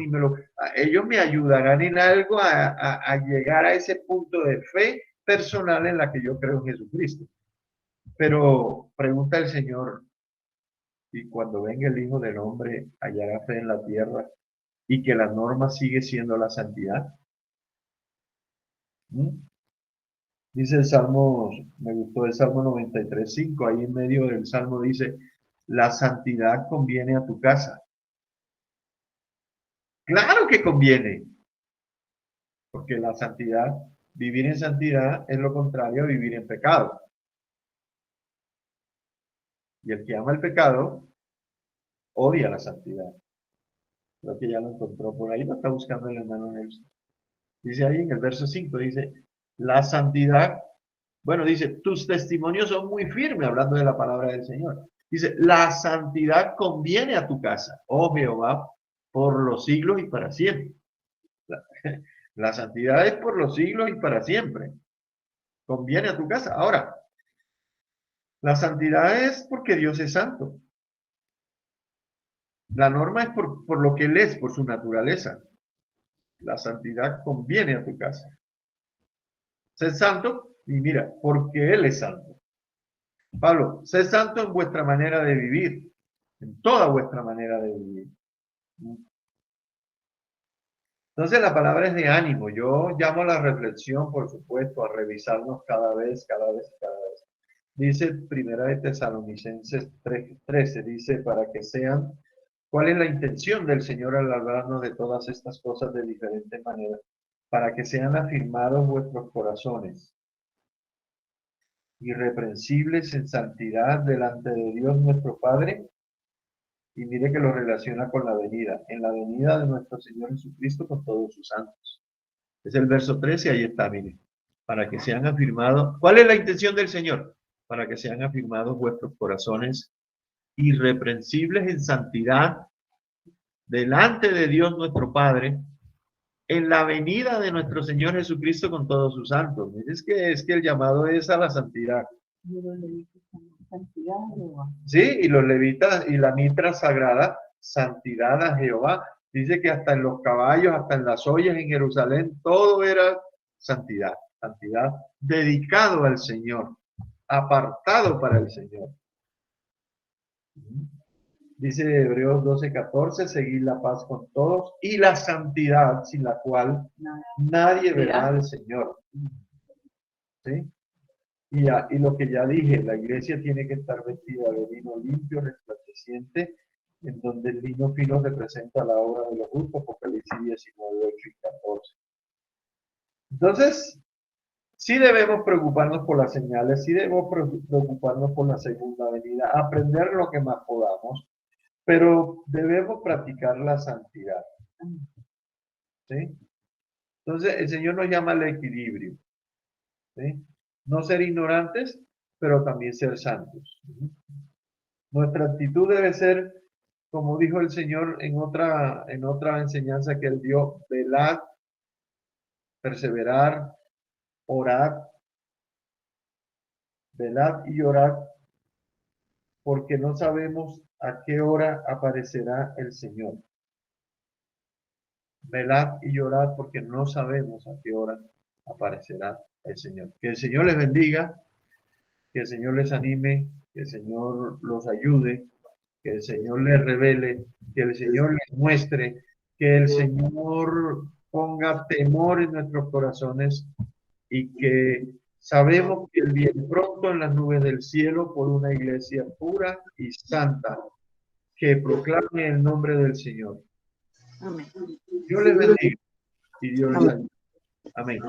ellos me ayudarán en algo a llegar a ese punto de fe personal en la que yo creo en Jesucristo. Pero pregunta el Señor, y cuando venga el Hijo del Hombre, hallará fe en la tierra, y que la norma sigue siendo la santidad. Dice el Salmo, me gustó el Salmo 93:5, ahí en medio del Salmo dice, la santidad conviene a tu casa. Claro que conviene, porque la santidad, vivir en santidad es lo contrario a vivir en pecado. Y el que ama el pecado, odia la santidad. Creo que ya lo encontró por ahí, lo está buscando el hermano Nelson. Dice ahí en el verso 5, dice, la santidad, bueno, dice, tus testimonios son muy firmes, hablando de la palabra del Señor. Dice, la santidad conviene a tu casa, oh Jehová, por los siglos y para siempre. La santidad es por los siglos y para siempre. Conviene a tu casa. Ahora, la santidad es porque Dios es santo. La norma es por lo que Él es, por su naturaleza. La santidad conviene a tu casa. Sé santo y mira, porque Él es santo. Pablo, sé santo en vuestra manera de vivir, en toda vuestra manera de vivir. Entonces la palabra es de ánimo. Yo llamo a la reflexión, por supuesto, a revisarnos cada vez. Dice Primera de Tesalonicenses 3:13, dice, para que sean, ¿cuál es la intención del Señor al hablarnos de todas estas cosas de diferentes maneras? Para que sean afirmados vuestros corazones, irreprensibles en santidad delante de Dios nuestro Padre. Y mire que lo relaciona con la venida, en la venida de nuestro Señor Jesucristo con todos sus santos. Es el verso 13, ahí está, mire. Para que sean afirmados. ¿Cuál es la intención del Señor? Para que sean afirmados vuestros corazones irreprensibles en santidad delante de Dios nuestro Padre en la venida de nuestro Señor Jesucristo con todos sus santos. Es que el llamado es a la santidad. Sí, y los levitas y la mitra sagrada, santidad a Jehová. Dice que hasta en los caballos, hasta en las ollas en Jerusalén, todo era santidad, santidad dedicado al Señor, apartado para el Señor. Dice Hebreos 12:14, seguid la paz con todos y la santidad sin la cual nadie verá al Señor. ¿Sí? Y lo que ya dije, la iglesia tiene que estar vestida de lino limpio, resplandeciente, en donde el lino fino representa la obra de los justos, Apocalipsis 19:8 y 14. Entonces, sí debemos preocuparnos por las señales, sí debemos preocuparnos por la segunda venida, aprender lo que más podamos, pero debemos practicar la santidad. ¿Sí? Entonces, el Señor nos llama al equilibrio. ¿Sí? No ser ignorantes, pero también ser santos. Nuestra actitud debe ser, como dijo el Señor en otra enseñanza que Él dio, velad, perseverar, orad, velad y orad, porque no sabemos a qué hora aparecerá el Señor. Velad y llorad porque no sabemos a qué hora aparecerá el Señor. Que el Señor les bendiga, que el Señor les anime, que el Señor los ayude, que el Señor les revele, que el Señor les muestre, que el Señor ponga temor en nuestros corazones y que sabemos que Él viene pronto en las nubes del cielo por una iglesia pura y santa que proclame el nombre del Señor. Amén. Dios les bendiga y Dios les ayude. Amén.